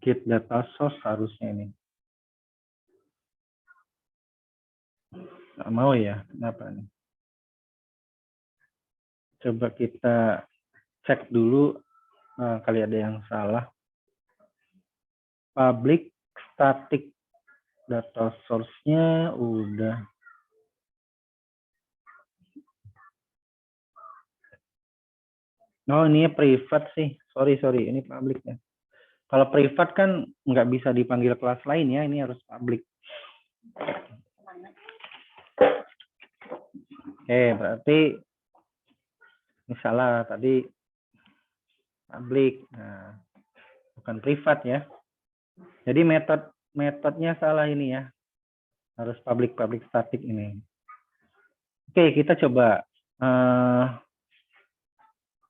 Get data source harusnya ini. Nggak mau ya, kenapa nih? Coba kita cek dulu, kali ada yang salah. Public static data source-nya udah. Oh, ini privat sih. Sorry, ini public ya. Kalau privat kan nggak bisa dipanggil kelas lain ya, ini harus public. Oke, berarti misalnya tadi public, nah, bukan privat ya. Jadi metodenya salah ini ya, harus public static ini. Oke, kita coba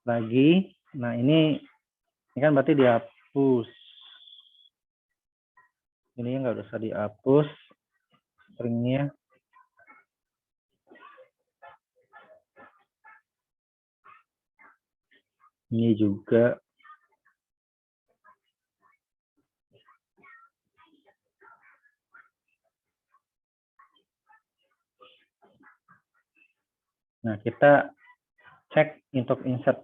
lagi. Nah ini kan berarti dihapus. Ini nggak usah dihapus stringnya. Ini juga. Nah, kita cek untuk insert.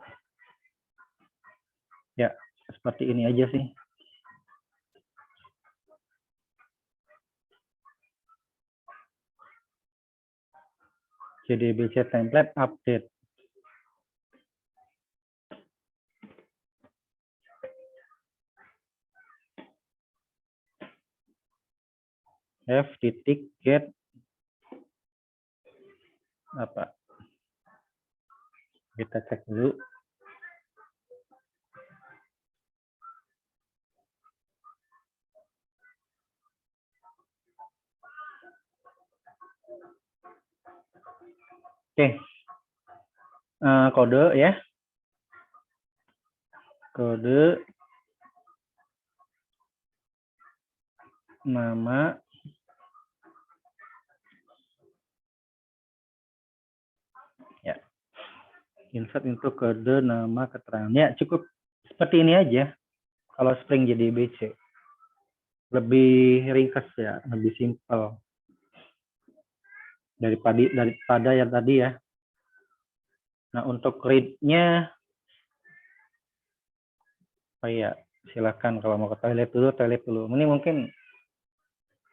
Ya, seperti ini aja sih. JDBC template update. F titik get apa? Kita cek dulu. Oke. Kode ya. Kode nama ya. Insert untuk kode nama keterangan. Ya, cukup seperti ini aja. Kalau Spring JDBC. Lebih ringkas ya, lebih simpel. Daripada yang tadi ya. Nah, untuk read-nya oh iya, silakan kalau mau ke toilet dulu. Ini mungkin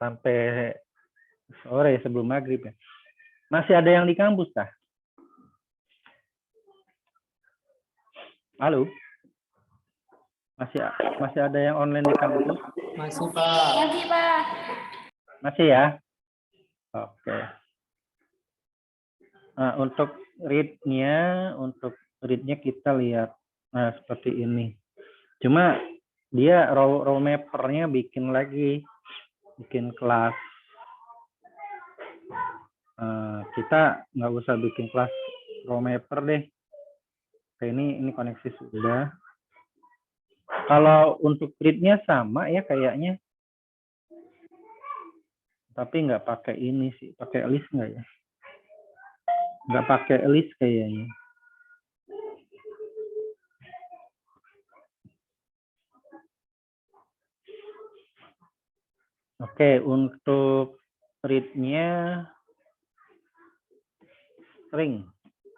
sampai sore sebelum maghrib ya. Masih ada yang di kampus kah? Halo? Masih ada yang online di kampus? Masih, Pak. Masih, Pak. Masih ya? Oke. Nah, untuk read-nya kita lihat nah seperti ini. Cuma dia row mapper-nya bikin kelas. Kita nggak usah bikin kelas row mapper deh. Oke, ini koneksi sudah. Kalau untuk read-nya sama ya kayaknya. Tapi nggak pakai ini sih, pakai list nggak ya? Nggak pakai list kayaknya. Oke, untuk read-nya string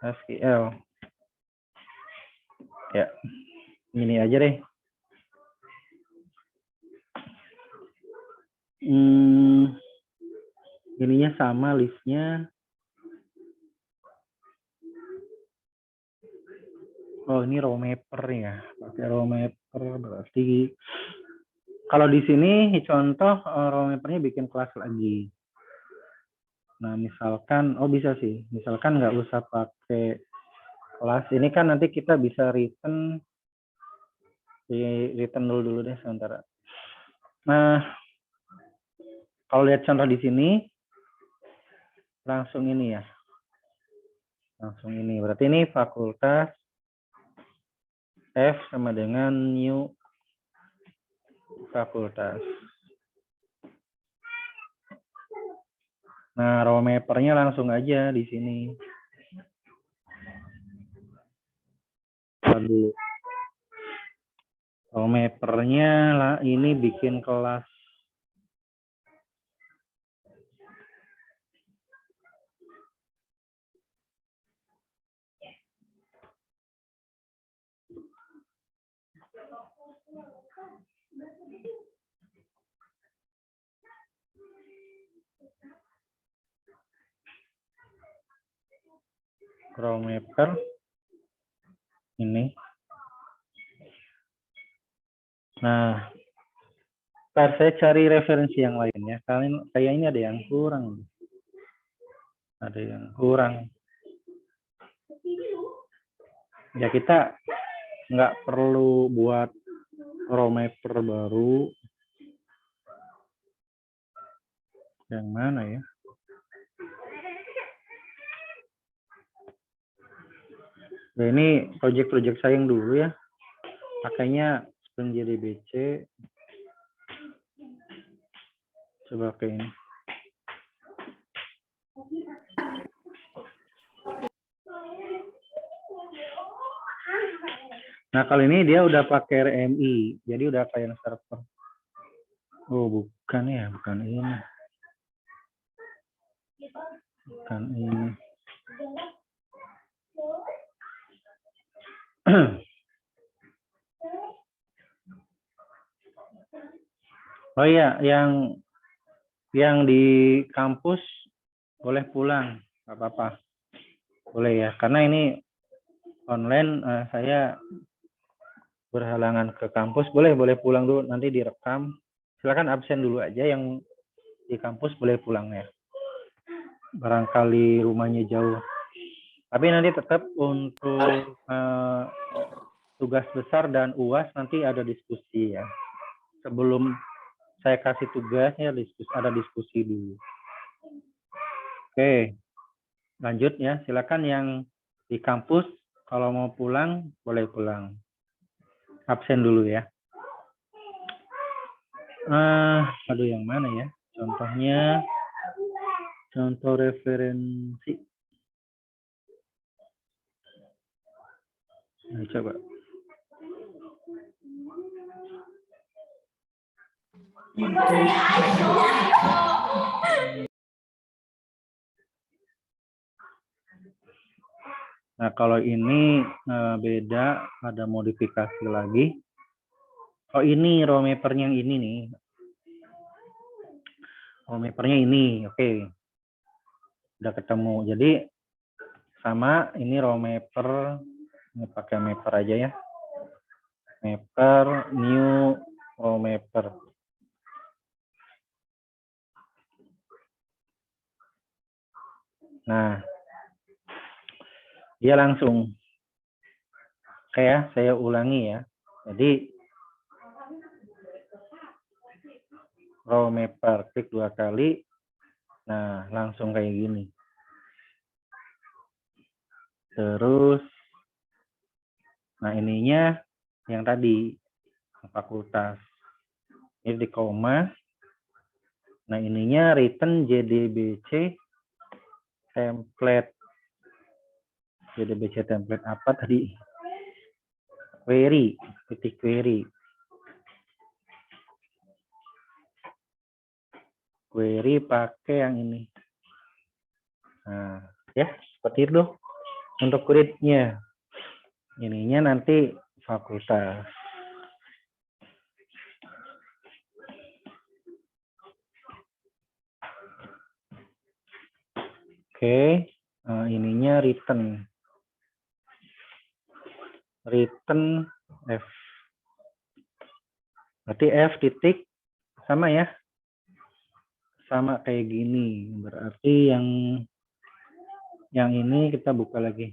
SQL. Ya, ini aja deh. Ininya sama listnya. Oh, ini row mapper ya. Pakai row mapper berarti kalau di sini contoh row mappernya bikin kelas lagi. Nah, misalkan, oh bisa sih. Misalkan nggak usah pakai kelas. Ini kan nanti kita bisa return dulu deh sementara. Nah, kalau lihat contoh di sini, langsung ini ya. Langsung ini. Berarti ini fakultas F sama dengan new fakultas. Nah, row mapper-nya langsung aja di sini. Dulu. Row mapper-nya lah ini bikin kelas. Row mapper ini. Nah, Ntar saya cari referensi yang lain ya. Kayak ini ada yang kurang. Ada yang kurang. Ya kita nggak perlu buat raw mapper baru. Yang mana ya? Nah, ini project-project saya yang dulu ya. Pakainya Spring JDBC. Coba kayak ini. Nah, kali ini dia udah pakai RMI. Jadi udah client server. Oh, bukan ya. Bukan ini. Bukan ini. Oh iya, yang di kampus boleh pulang, nggak apa-apa. Boleh ya, karena ini online saya berhalangan ke kampus. Boleh pulang dulu, nanti direkam. Silakan absen dulu aja, yang di kampus boleh pulang ya. Barangkali rumahnya jauh. Tapi nanti tetap untuk tugas besar dan UAS nanti ada diskusi ya. Sebelum saya kasih tugasnya ada diskusi dulu. Oke, lanjut ya. Silakan yang di kampus kalau mau pulang boleh pulang. Absen dulu ya. Aduh yang mana ya? Contohnya, contoh referensi. Nah, coba. Nah, kalau ini beda, ada modifikasi lagi. Oh, ini raw mapper-nya yang ini nih. Raw mapper-nya ini, oke. Udah ketemu. Jadi, sama, ini raw mapper. Ini pakai mapper aja ya. Mapper, new raw mapper. Nah, dia langsung. Kayak saya ulangi ya. Jadi, raw mapper, klik 2 kali. Nah, langsung kayak gini. Terus, nah ininya yang tadi, fakultas. Ini di koma. Nah, ininya return JDBC template. JDBC template apa tadi? Query, titik query. Query pakai yang ini. Nah, ya, seperti itu untuk read-nya. Ininya nanti fakultas. Oke, ininya return. Return F. Berarti F titik sama ya. Sama kayak gini. Berarti yang ini kita buka lagi.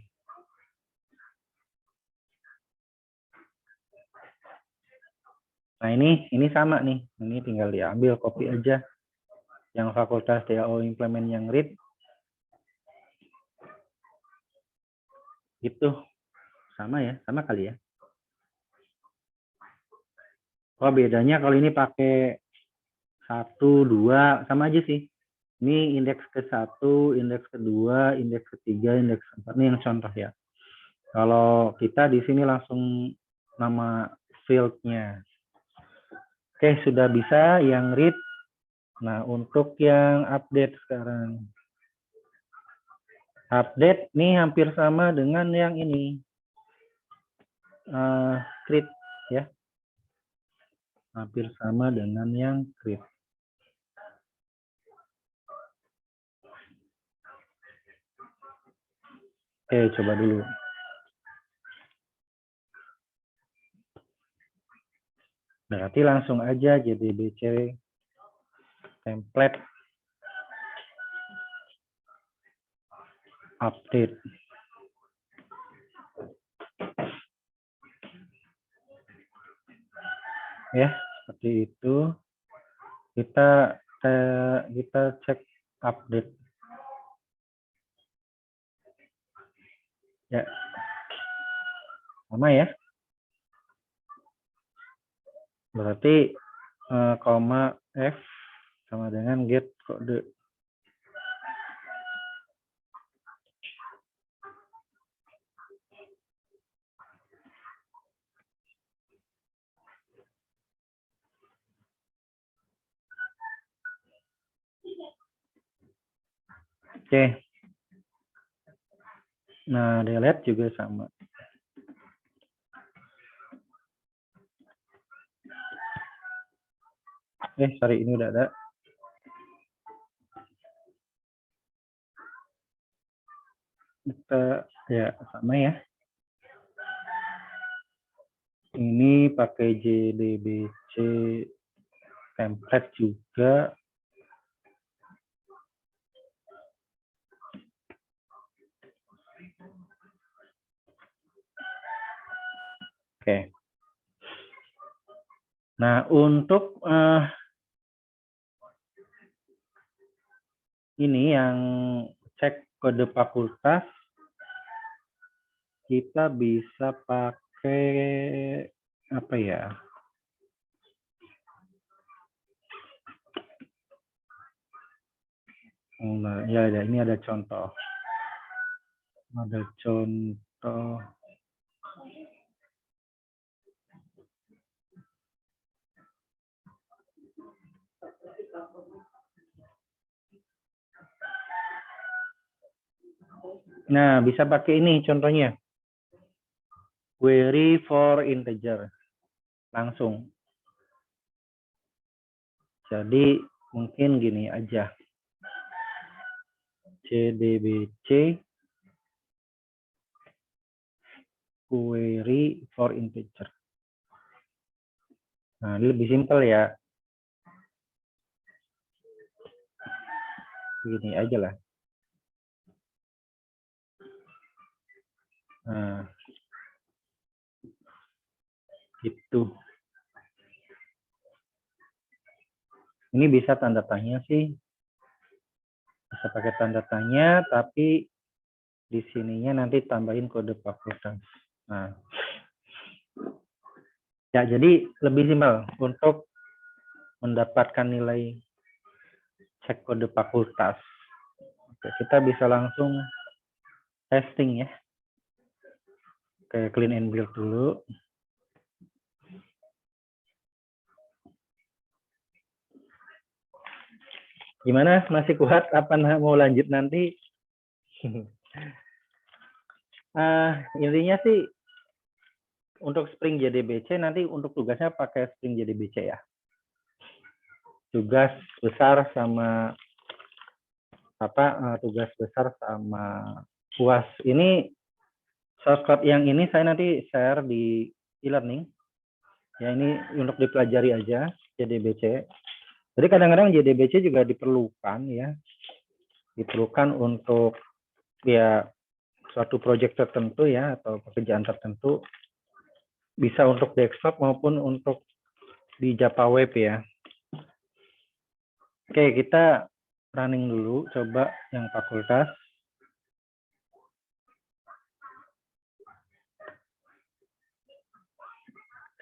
Nah, ini sama nih. Ini tinggal diambil, copy aja. Yang fakultas DAO implement yang read. Itu sama ya, sama kali ya. Oh, bedanya kalau ini pakai 1, 2, sama aja sih. Ini indeks ke-1, indeks ke-2, indeks ke-3, indeks ke-4. Ini yang contoh ya. Kalau kita di sini langsung nama field-nya. Oke, sudah bisa yang read. Nah, untuk yang update sekarang. Update ini hampir sama dengan yang ini. Create ya. Hampir sama dengan yang create. Oke, coba dulu. Berarti langsung aja JDBC template update. Ya, seperti itu. Kita cek update. Ya. Sama ya. Berarti koma F sama dengan get kode. Oke. Nah, delete juga sama. Sorry, ini udah ada. Kita ya sama ya. Ini pakai JDBC template juga. Oke. Nah, untuk ini yang cek kode fakultas, kita bisa pakai apa ya? Nah, ya, ini ada contoh. Ada contoh. Nah, bisa pakai ini contohnya. Query for integer. Langsung. Jadi, mungkin gini aja. JDBC query for integer. Nah, ini lebih simpel ya. Gini aja lah. Nah, gitu. Ini bisa tanda tanya sih. Bisa pakai tanda tanya, tapi di sininya nanti tambahin kode fakultas. Nah, ya jadi lebih simpel untuk mendapatkan nilai cek kode fakultas. Oke, kita bisa langsung testing ya. Oke, clean and build dulu. Gimana? Masih kuat? Apa mau lanjut nanti? Intinya sih untuk Spring JDBC nanti untuk tugasnya pakai Spring JDBC ya. Tugas besar sama tugas besar sama UAS. Ini shortcut yang ini saya nanti share di e-learning. Ya, ini untuk dipelajari aja JDBC. Jadi kadang-kadang JDBC juga diperlukan ya. Diperlukan untuk ya suatu proyek tertentu ya atau pekerjaan tertentu. Bisa untuk desktop maupun untuk di Java Web ya. Oke, kita running dulu coba yang fakultas.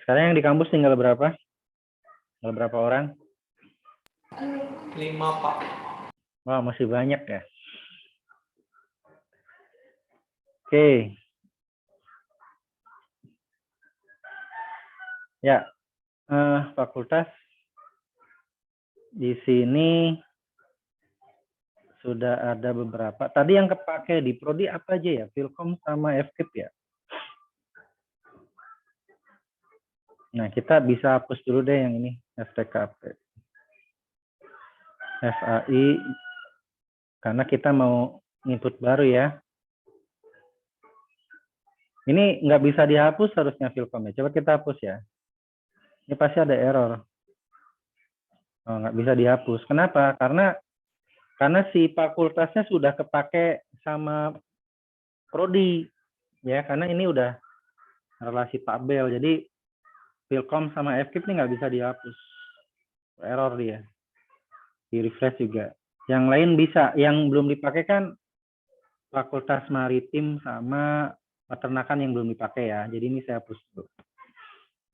Sekarang yang di kampus tinggal berapa? Tinggal berapa orang? 5, Pak. Wah, masih banyak ya. Oke. Ya, fakultas di sini sudah ada beberapa. Tadi yang kepake di Prodi apa aja ya? Filkom sama FKIP ya? Nah, kita bisa hapus dulu deh yang ini, FTKP. FAI, karena kita mau input baru ya. Ini nggak bisa dihapus harusnya Filkom ya. Coba kita hapus ya. Ini pasti ada error. Oh, nggak bisa dihapus. Kenapa? Karena si fakultasnya sudah kepake sama prodi, ya. Karena ini udah relasi tabel. Jadi Philcom sama FKIP ini nggak bisa dihapus. Error dia. Di refresh juga. Yang lain bisa. Yang belum dipakai kan fakultas maritim sama peternakan yang belum dipakai ya. Jadi ini saya hapus dulu.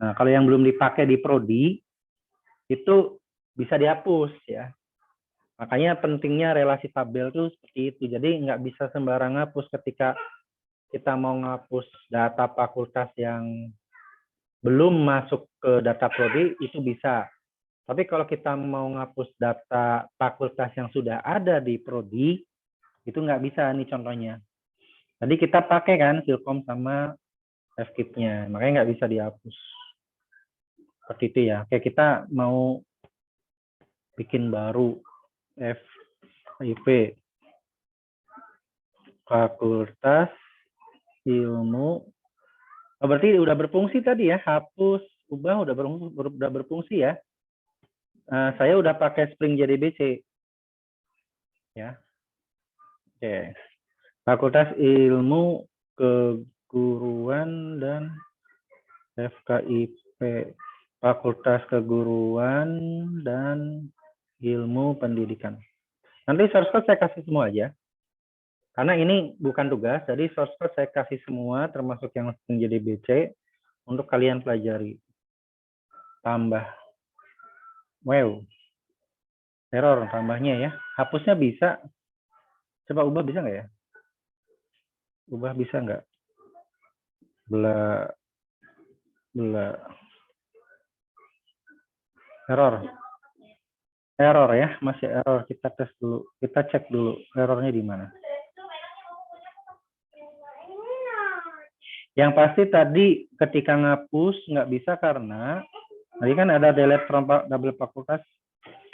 Nah, kalau yang belum dipakai di prodi itu bisa dihapus ya. Makanya pentingnya relasi tabel itu seperti itu. Jadi nggak bisa sembarang hapus ketika kita mau ngapus data fakultas yang belum masuk ke data prodi itu bisa. Tapi kalau kita mau ngapus data fakultas yang sudah ada di prodi itu nggak bisa nih contohnya. Tadi kita pakai kan Philcom sama FKIP-nya, makanya nggak bisa dihapus. Seperti itu ya. Oke, kita mau bikin baru FIP Fakultas Ilmu. Oh, berarti udah berfungsi tadi ya, hapus, ubah udah berfungsi ya. Saya udah pakai Spring JDBC. Ya. Oke. Fakultas Ilmu Keguruan dan FKIP. Fakultas Keguruan dan Ilmu Pendidikan. Nanti source code saya kasih semua aja. Karena ini bukan tugas, jadi source code saya kasih semua, termasuk yang menjadi BC, untuk kalian pelajari. Tambah. Wow. Error tambahnya ya. Hapusnya bisa. Coba ubah bisa nggak ya? Ubah bisa nggak? Bela. Error ya, masih error. Kita tes dulu, kita cek dulu errornya di mana. Yang pasti tadi ketika ngapus nggak bisa karena tadi kan ada delete from double fakultas.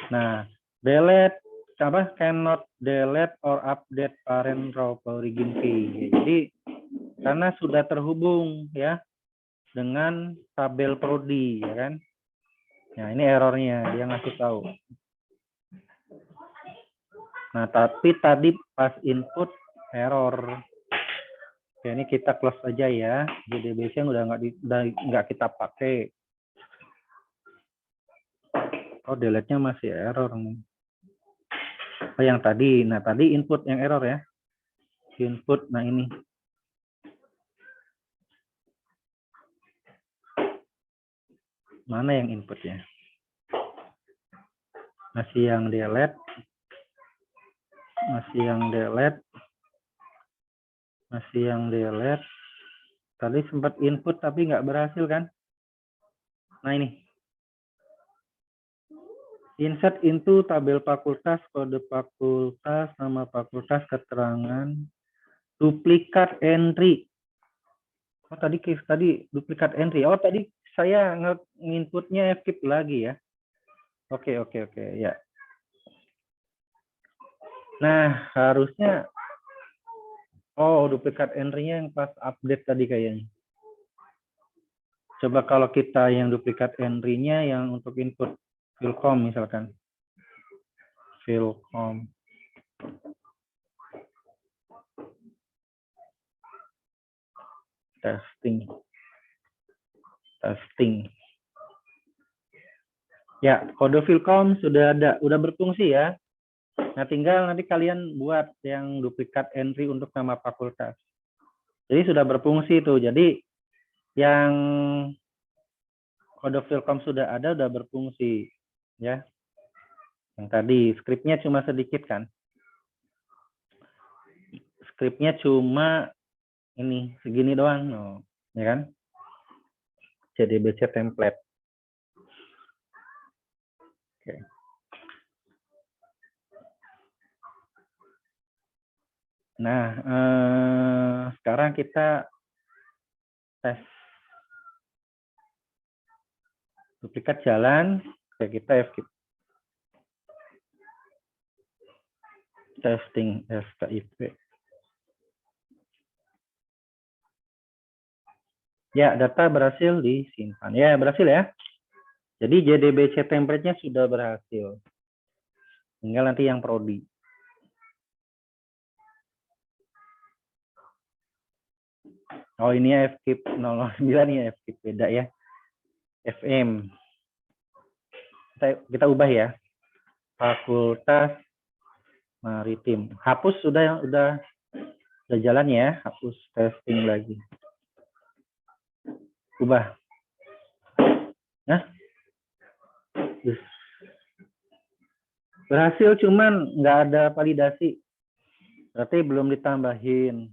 Nah, delete apa? Cannot delete or update parent raw origin key. Jadi karena sudah terhubung ya dengan tabel prodi ya kan. Nah, ini errornya, dia ngasih tahu. Nah, tapi tadi pas input error. Oke, ini kita close aja ya. JDBC yang udah nggak kita pakai. Oh, delete-nya masih error nih. Oh, yang tadi. Nah, tadi input yang error ya. Input, nah ini. Mana yang inputnya? Masih yang delete. Masih yang delete. Masih yang delete. Tadi sempat input tapi nggak berhasil kan? Nah ini. Insert into tabel fakultas, kode fakultas, nama fakultas, keterangan, duplikat entry. Oh tadi duplikat entry. Oh tadi saya nginputnya FKIP lagi ya. Oke ya. Nah harusnya duplikat entry-nya yang pas update tadi kayaknya. Coba kalau kita yang duplikat entry-nya yang untuk input Philcom misalkan. Philcom. Testing. Ya, kode Philcom sudah ada, udah berfungsi ya. Nah, tinggal nanti kalian buat yang duplikat entry untuk nama fakultas. Jadi sudah berfungsi tuh. Jadi yang kode Philcom sudah ada, udah berfungsi ya. Yang tadi skripnya cuma sedikit kan. Skripnya cuma ini segini doang, ya kan? JDBC template. Oke. Nah, sekarang kita tes duplikat jalan, kita FKIP. Testing FKIP. Ya, data berhasil disimpan. Ya, berhasil ya. Jadi JDBC template-nya sudah berhasil. Tinggal nanti yang prodi. Oh ini FKIP 009 ya, FKIP beda ya. FM. Kita ubah ya. Fakultas Maritim. Hapus sudah jalan ya. Hapus testing lagi. Ubah. Nah. Berhasil cuman nggak ada validasi. Berarti belum ditambahin.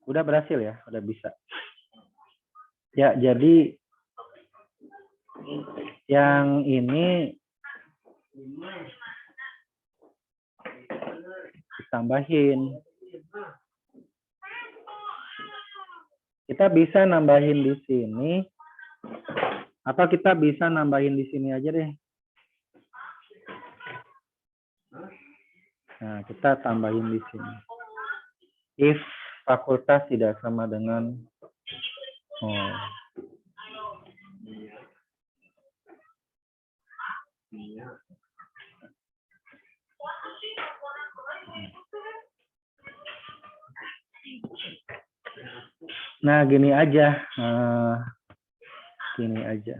Udah berhasil ya, udah bisa. Ya, jadi yang ini ditambahin. Kita bisa nambahin di sini atau kita bisa nambahin di sini aja deh. Nah, kita tambahin di sini. If fakultas tidak sama dengan Nah, gini aja. Gini aja.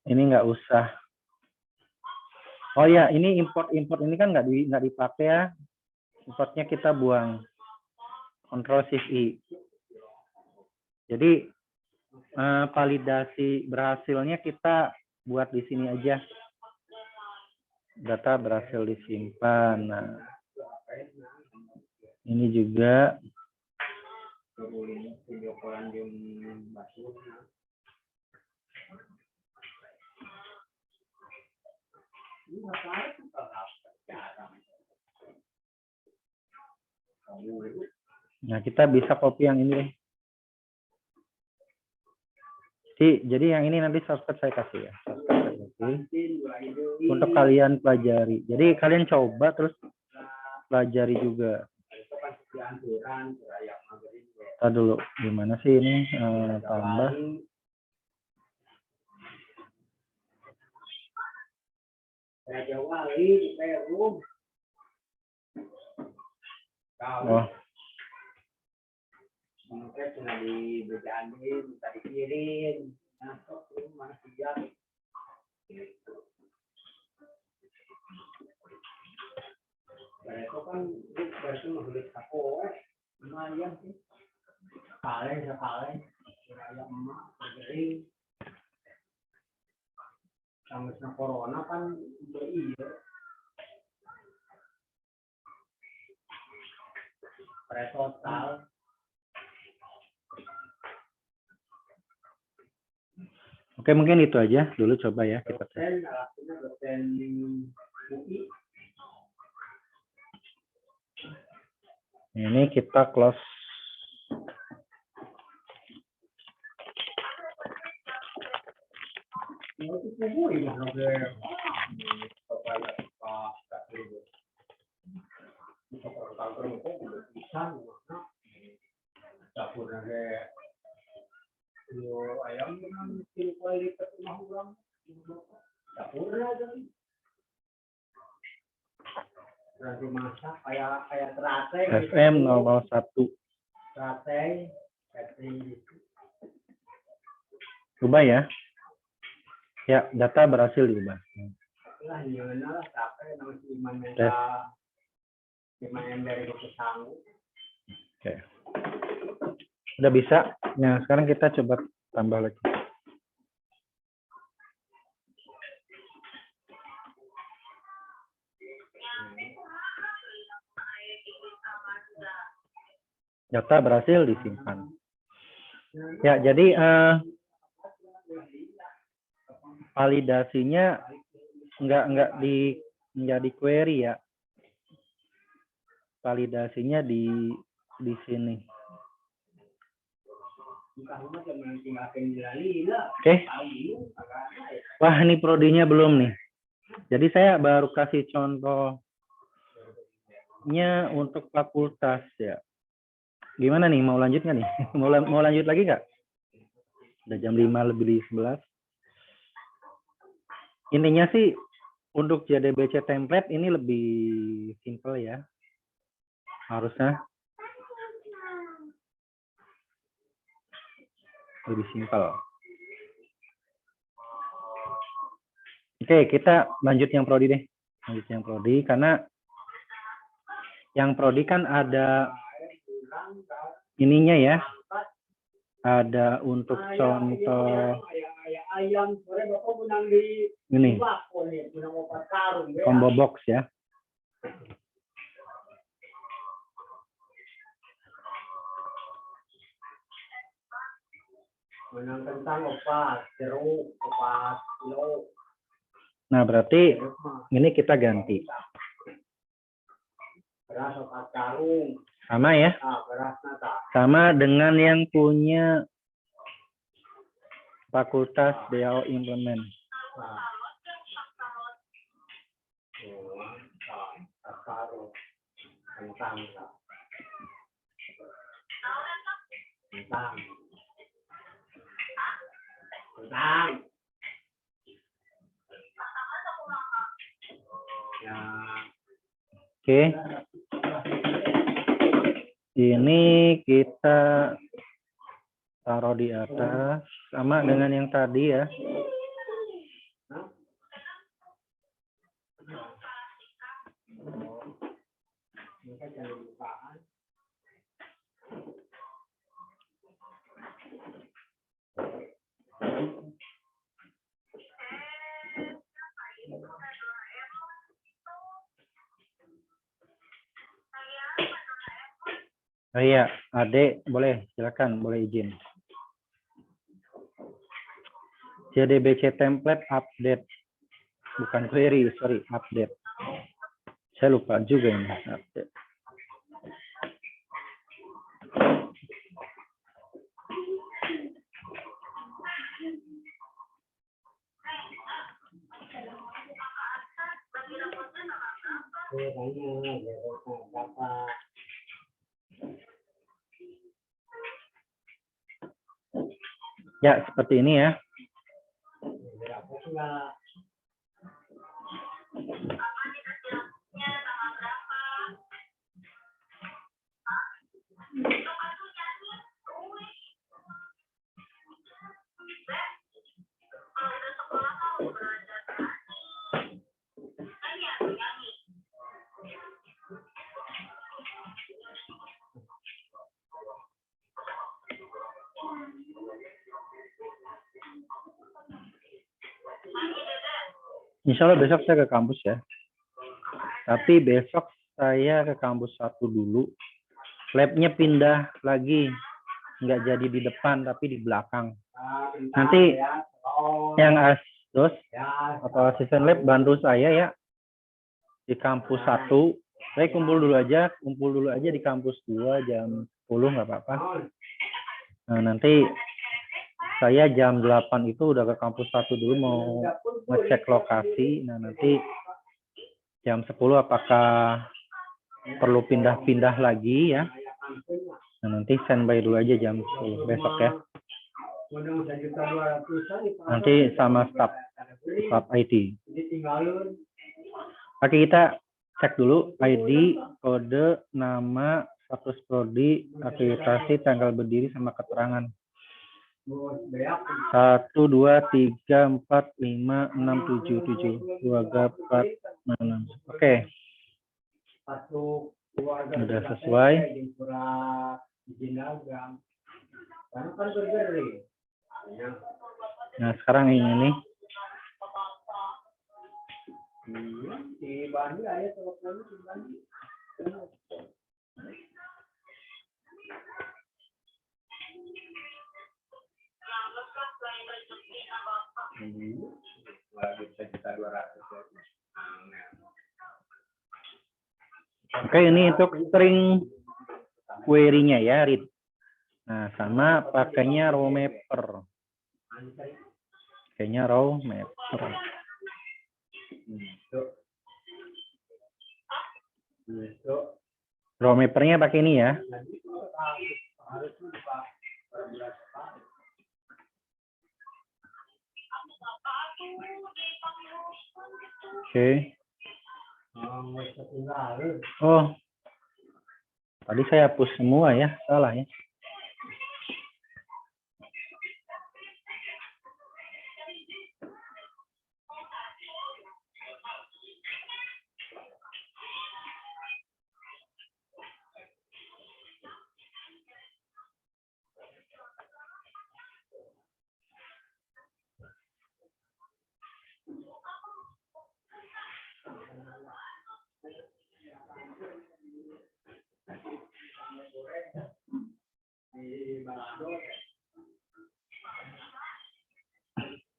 Ini nggak usah. Oh ya, ini import ini kan nggak dipakai ya. Importnya kita buang. Ctrl Shift I. Jadi validasi berhasilnya kita buat di sini aja. Data berhasil disimpan. Nah, ini juga. Nah, kita bisa copy yang ini. Jadi yang ini nanti shortcut saya kasih ya. Untuk kalian pelajari. Jadi kalian coba terus pelajari juga. Kita dulu gimana sih ini tambah. Oh. Cuma dibejanin, minta dikirim, masuk mana sejak. Itu kan berarti mengulik aku, lumayan sih. Sekali, saya emak, berdiri. Sama corona kan udah iya. Total. Oke, mungkin itu aja dulu, coba ya kita tes. Ini kita close. FM 001. Ubah ya. Ya, data berhasil diubah. Tes. Oke. Udah bisa. Nah, sekarang kita coba tambah lagi. Data berhasil disimpan. Ya, jadi validasinya nggak di query ya. Validasinya di sini. Oke. Wah, ini prodinya belum nih. Jadi saya baru kasih contohnya untuk fakultas ya. Gimana nih, mau lanjut nggak nih? Mau lanjut lagi nggak? Udah jam 5 lebih 11. intinya sih untuk JDBC template ini lebih simple ya. Harusnya lebih simpel. Oke, kita lanjut yang prodi deh. Lanjut yang prodi karena yang prodi kan ada ininya ya. Ada untuk contoh ayam sore bapak menang di ini combo box ya. menang kentang opat, jeruk opat, kilo. Nah, berarti ini kita ganti. Beras opat karung. Sama ya? Beras nata. Sama dengan yang punya fakultas DAO implement. Kentang. Ya. Oke. Ini kita taruh di atas sama dengan yang tadi ya. Oh iya, Adek, boleh, silakan, boleh izin. JDBC template update, bukan query, sorry, update. Saya lupa juga ini, update. Ya, seperti ini ya. Insya Allah besok saya ke kampus ya. Tapi besok saya ke kampus 1 dulu. Labnya pindah lagi. Nggak jadi di depan, tapi di belakang. Nanti yang asdos atau asisten lab bantu saya ya. Di kampus 1. Saya kumpul dulu aja di kampus 2 jam 10 nggak apa-apa. Nah, nanti saya jam 8 itu udah ke kampus 1 dulu mau ngecek lokasi. Nah, nanti jam 10 apakah perlu pindah-pindah lagi ya. Nah, nanti standby dulu aja jam 10 besok ya. Nanti sama staff IT. Oke, kita cek dulu ID, kode, nama, status prodi, akreditasi, tanggal berdiri, sama keterangan. 1, 2, 3, 4, 5, 6, 7, 7. 2, 4, 6. Oke. Udah sesuai. Nah, sekarang ini. Oke, ini untuk string query-nya ya, read. Nah, sama pakainya row mapper. Kayaknya row mapper. Row mapper-nya pakai ini ya. Oke. Oh, tadi saya hapus semua ya, salah ya.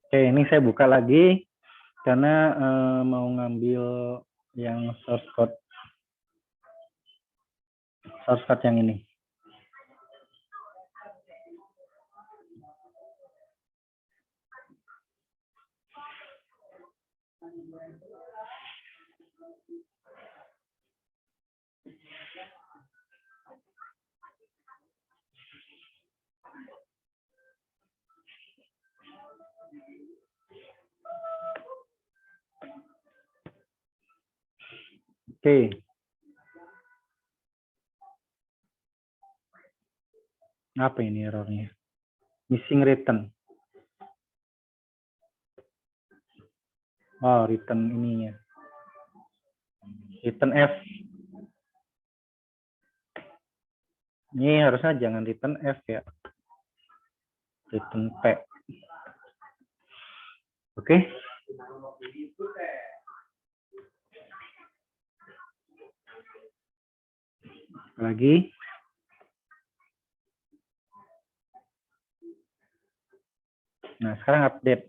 Oke, ini saya buka lagi karena mau ngambil yang source code yang ini. Oke. Apa ini errornya? Missing return. Oh, return ininya. Return F. Ini harusnya jangan return F ya. Return P. Oke. Lagi. Nah, sekarang update.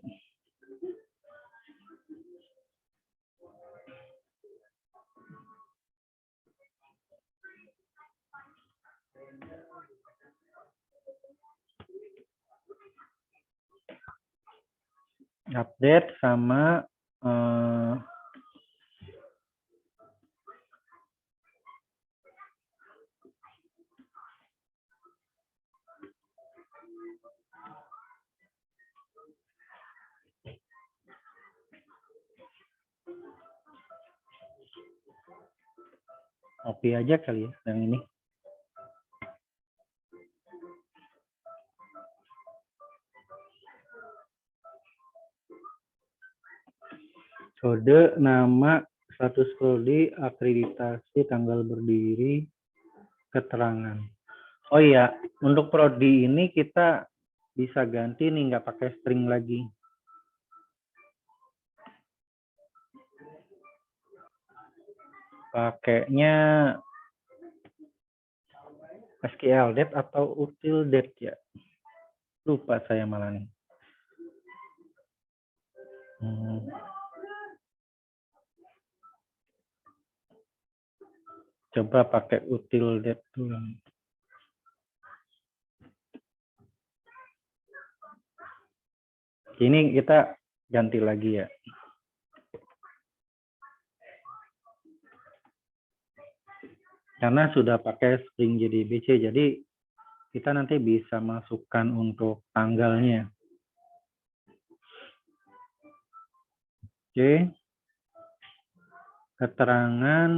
Update sama copy aja kali ya yang ini. Kode, nama, status prodi, akreditasi, tanggal berdiri, keterangan. Oh iya, untuk prodi ini kita bisa ganti nih, nggak pakai string lagi. Pakainya SQLDate atau UtilDate ya. Lupa saya malah nih. Coba pakai UtilDate dulu. Ini kita ganti lagi ya. Karena sudah pakai string JDBC, jadi kita nanti bisa masukkan untuk tanggalnya. Oke. Keterangan,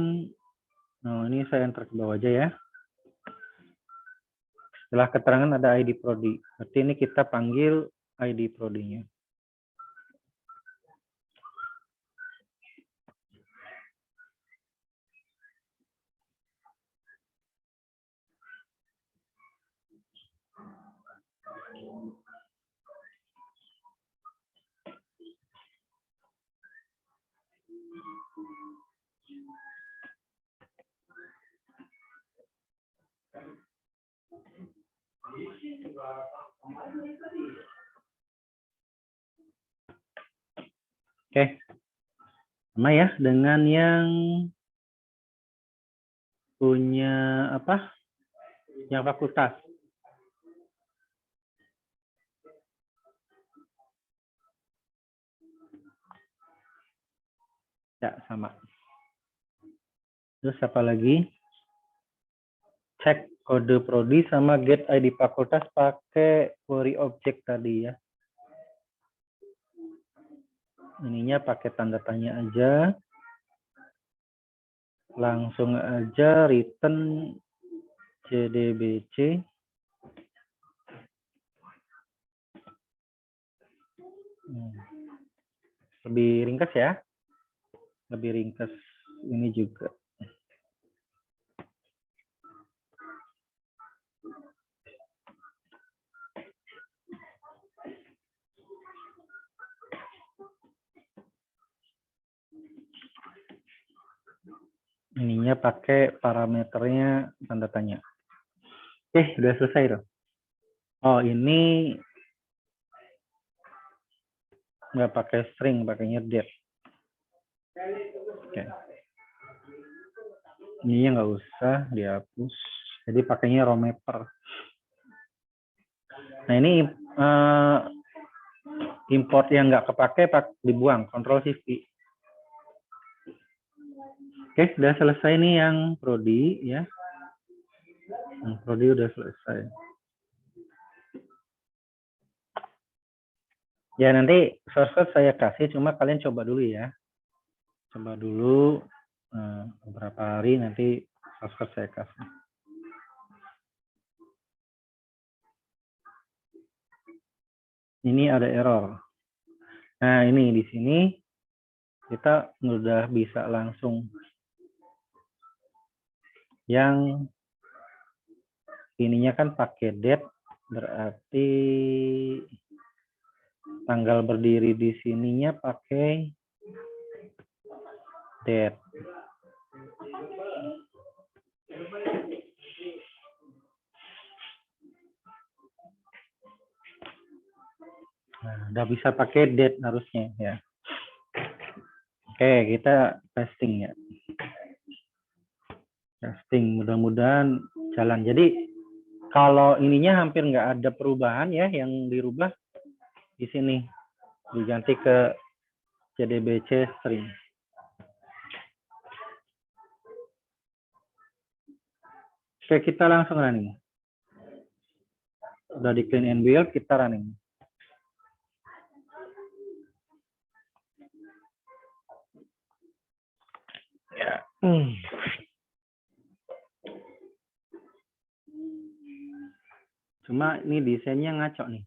nah ini saya enter ke bawah aja ya. Setelah keterangan ada ID prodi. Berarti ini kita panggil ID prodinya. Oke. Sama ya dengan yang punya apa? Yang fakultas. Ya, sama. Terus apa lagi? Cek kode prodi sama get ID fakultas pakai query object tadi ya. ininya pakai tanda tanya aja. Langsung aja return JDBC. Lebih ringkas ya. Lebih ringkas ini juga. Ininya pakai parameternya tanda tanya. Oke, udah selesai tuh. Oh, ini nggak pakai string, pakainya date. Oke. Ininya nggak usah dihapus. Jadi pakainya row mapper. Nah, ini import yang nggak kepake dibuang, Ctrl Shift I. Oke, udah selesai nih yang prodi ya. Yang prodi udah selesai. Ya, nanti source code saya kasih, cuma kalian coba dulu ya. Coba dulu beberapa hari nanti source code saya kasih. Ini ada error. Nah, ini di sini kita udah bisa langsung yang ininya kan pakai date, berarti tanggal berdiri di sininya pakai date. Nah, udah bisa pakai date harusnya ya. Oke, kita testing ya. Testing, mudah-mudahan jalan. Jadi kalau ininya hampir nggak ada perubahan ya, yang dirubah di sini diganti ke JDBC string. Oke, kita langsung running. Udah di clean and build, kita running. Ya. Cuma ini desainnya ngaco nih.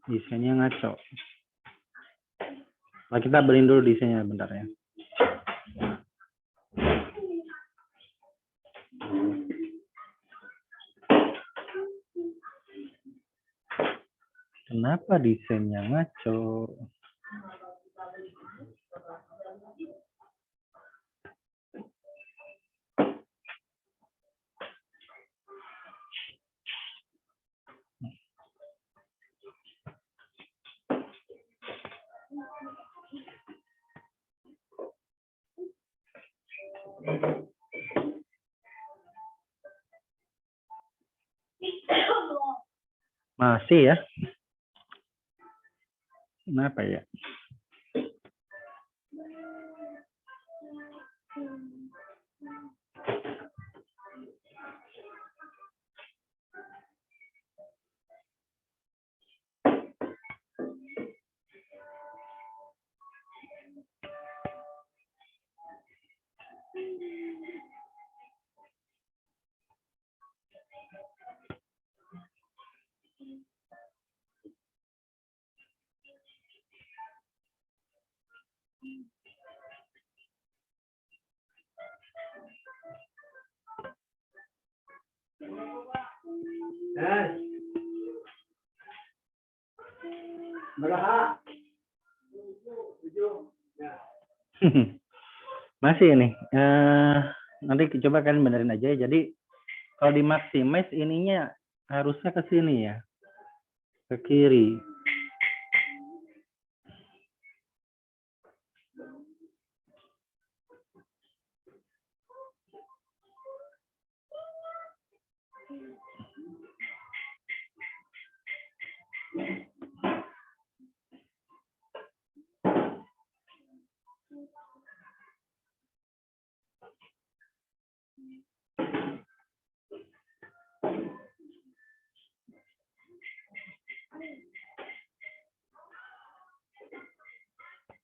Desainnya ngaco. Nah, kita beliin dulu desainnya bentar ya. Kenapa desainnya ngaco? Masih ya? Kenapa ya? Berapa? Masih ini. Nanti coba kalian benerin aja. Jadi kalau di maximize ininya harusnya ke sini ya. Ke kiri.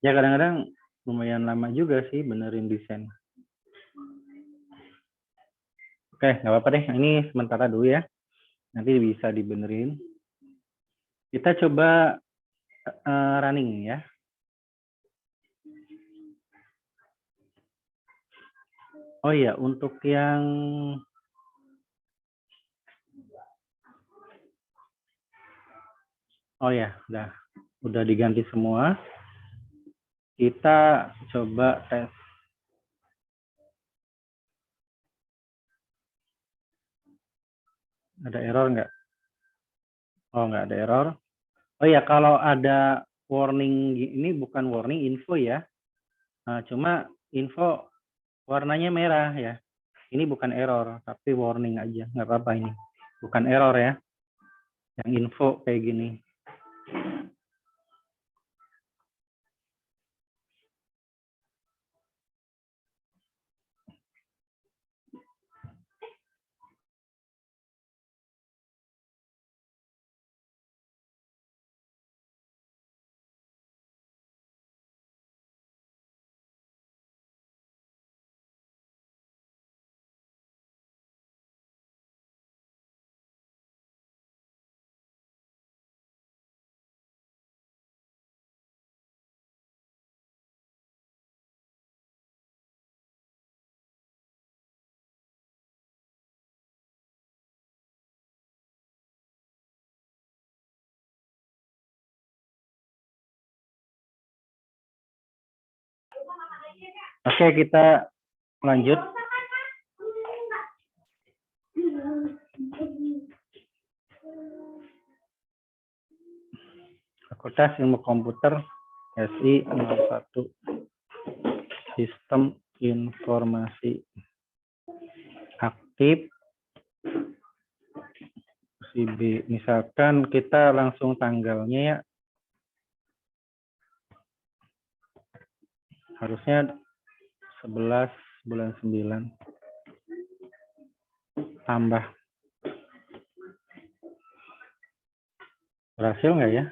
Ya kadang-kadang lumayan lama juga sih benerin desain. Oke, nggak apa-apa deh. Ini sementara dulu ya. Nanti bisa dibenerin. Kita coba running ya. Oh iya, untuk yang udah diganti semua. Kita coba tes. Ada error nggak? Oh, nggak ada error. Oh ya, kalau ada warning, ini bukan warning, info ya. Nah, cuma info warnanya merah ya. Ini bukan error, tapi warning aja. Nggak apa-apa ini. Bukan error ya. Yang info kayak gini. Oke, kita lanjut. Fakultas Ilmu Komputer SI 01 Sistem Informasi Aktif SIB. Misalkan kita langsung tanggalnya ya. Harusnya 11 bulan 9 tambah. Berhasil nggak ya?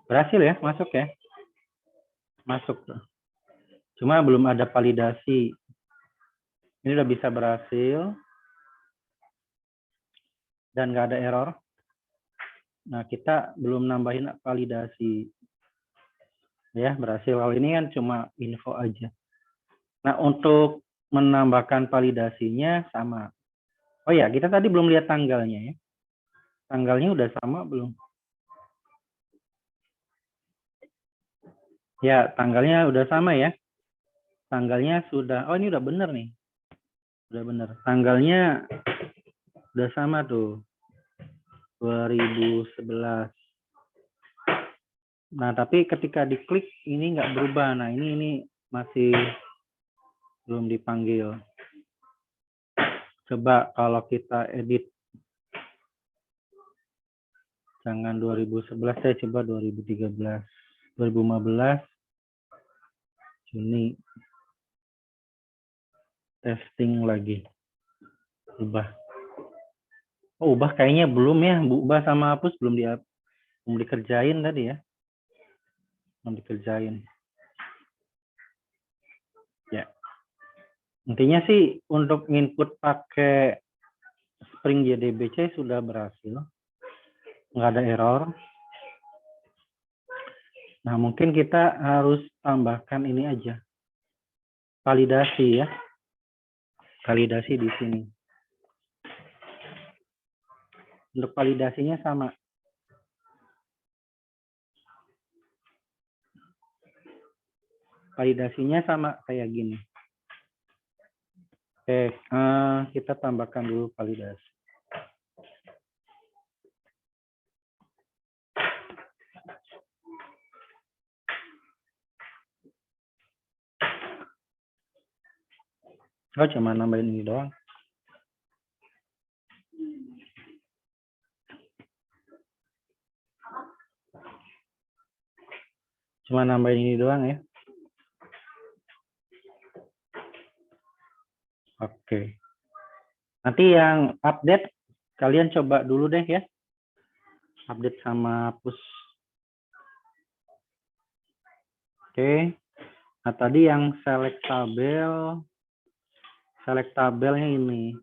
Berhasil ya, masuk ya. Masuk. Cuma belum ada validasi. Ini udah bisa berhasil. Dan nggak ada error. Nah, kita belum nambahin validasi. Ya, berhasil. Kalau ini kan cuma info aja. Nah, untuk menambahkan validasinya sama. Oh ya, kita tadi belum lihat tanggalnya ya. Tanggalnya udah sama belum? Ya, tanggalnya udah sama ya. Tanggalnya sudah, oh ini udah bener nih. Udah bener. Tanggalnya udah sama tuh. 2011. Nah, tapi ketika diklik ini nggak berubah. Nah, ini masih belum dipanggil. Coba kalau kita edit. Jangan 2011, saya coba 2013. 2015. Juni. Testing lagi. Ubah. Oh, ubah kayaknya belum ya. Ubah sama hapus belum dikerjain tadi ya. Belum dikerjain. Ya. Intinya sih untuk input pakai Spring JDBC sudah berhasil. Nggak ada error. Nah, mungkin kita harus tambahkan ini aja. Validasi ya. Validasi di sini. Untuk validasinya sama. Validasinya sama kayak gini. Oke, kita tambahkan dulu validasi. Oh, cuma nambahin ini doang. Cuma nambahin ini doang ya. Oke. Nanti yang update, kalian coba dulu deh ya. Update sama push. Oke. Oke. Nah, tadi yang select tabelnya ini.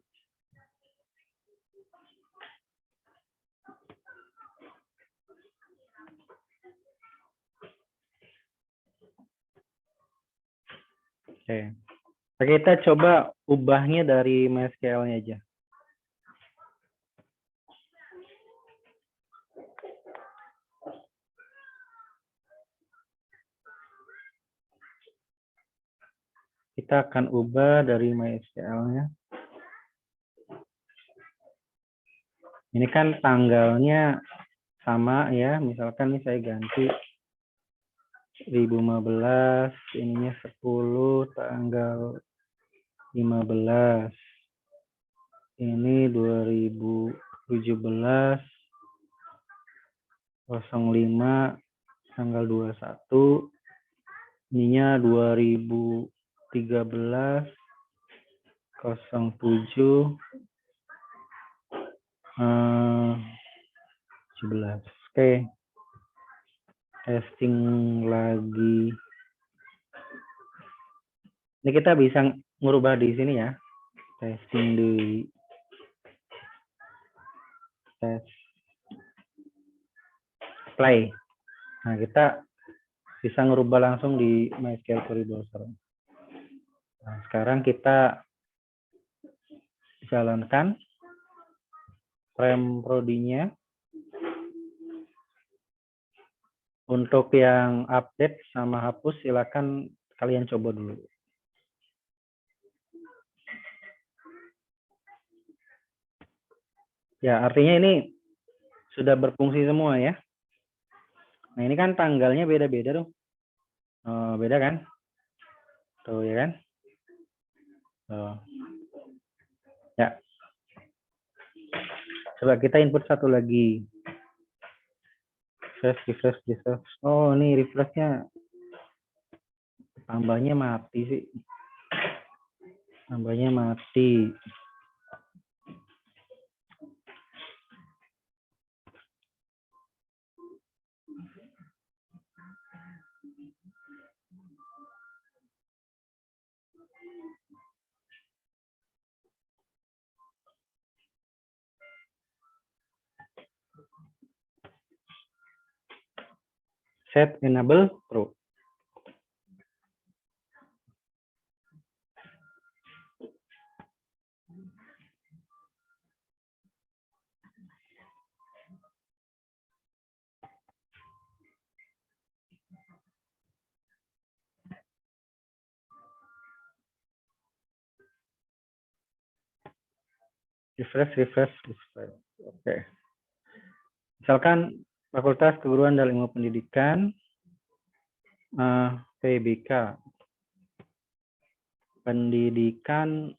Oke. Kita coba ubahnya dari MySQL-nya aja. Kita akan ubah dari MySQL-nya. Ini kan tanggalnya sama ya. Misalkan ini saya ganti 2015, ininya 10, tanggal 15. Ini 2017, 05, tanggal 21. Ininya 2013, 07, 17. Oke. Testing lagi. Ini kita bisa merubah di sini ya. Testing di test play. Nah, kita bisa ngerubah langsung di MySQL Query Browser. Nah, sekarang kita jalankan frame prodinya. Untuk yang update sama hapus, silakan kalian coba dulu. Ya, artinya ini sudah berfungsi semua ya. Nah, ini kan tanggalnya beda-beda tuh. Beda kan? Tuh ya kan? Tuh. Ya. Coba kita input satu lagi. Refresh. Oh, ini refreshnya tambahnya mati sih. Tambahnya mati. Set enable true. Refresh. Oke. Misalkan Fakultas Keguruan dan Ilmu Pendidikan, PBK, Pendidikan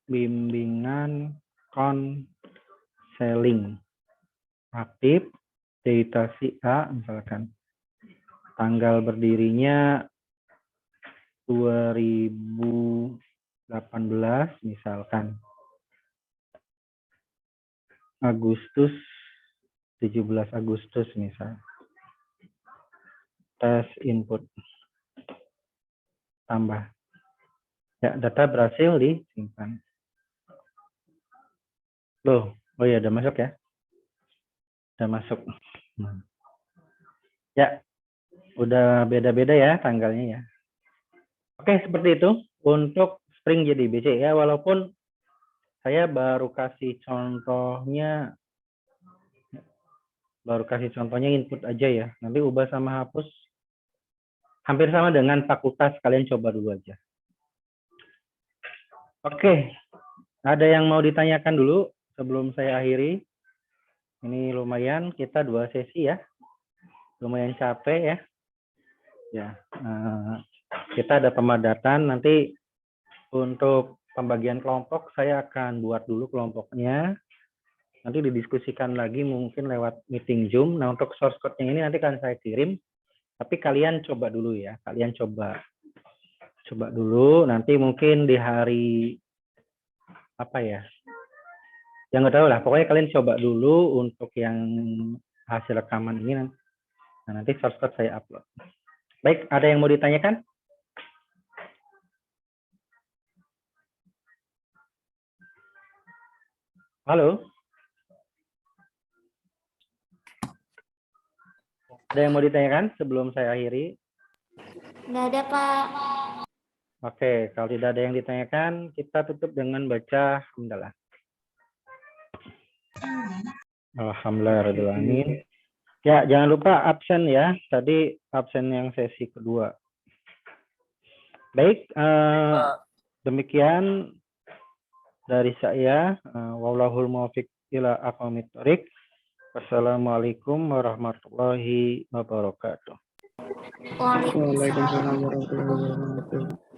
Bimbingan Konseling, aktif, editasi A, misalkan. Tanggal berdirinya 2018, misalkan. Agustus, 17 Agustus misal. Tes input. Tambah. Ya, data berhasil disimpan. Loh, oh ya udah masuk ya. Udah masuk. Ya, udah beda-beda ya tanggalnya ya. Oke, seperti itu untuk Spring JDBC ya, walaupun saya baru kasih contohnya input aja ya. Nanti ubah sama hapus hampir sama dengan fakultas, kalian coba dulu aja. Oke, ada yang mau ditanyakan dulu sebelum saya akhiri? Ini lumayan, kita 2 sesi ya. Lumayan capek ya. Ya, kita ada pemadatan. Nanti untuk pembagian kelompok, saya akan buat dulu kelompoknya. Nanti didiskusikan lagi mungkin lewat meeting Zoom. Nah, untuk source code-nya ini nanti akan saya kirim. Tapi kalian coba dulu ya. Kalian coba dulu. Nanti mungkin di hari apa ya? Yang nggak tahu lah. Pokoknya kalian coba dulu untuk yang hasil rekaman ini. Nah, nanti source code saya upload. Baik, ada yang mau ditanyakan? Halo? Ada yang mau ditanyakan sebelum saya akhiri? Nggak ada, Pak. Oke, kalau tidak ada yang ditanyakan, kita tutup dengan baca hamdalah. Alhamdulillahirrahmanirrahim. Ya, jangan lupa absen ya. Tadi absen yang sesi kedua. Baik, demikian dari saya. Wallahul muwaffiq ila aqwamit thoriq. Wassalamualaikum warahmatullahi wabarakatuh. Waalaikumsalam. Waalaikumsalam warahmatullahi wabarakatuh.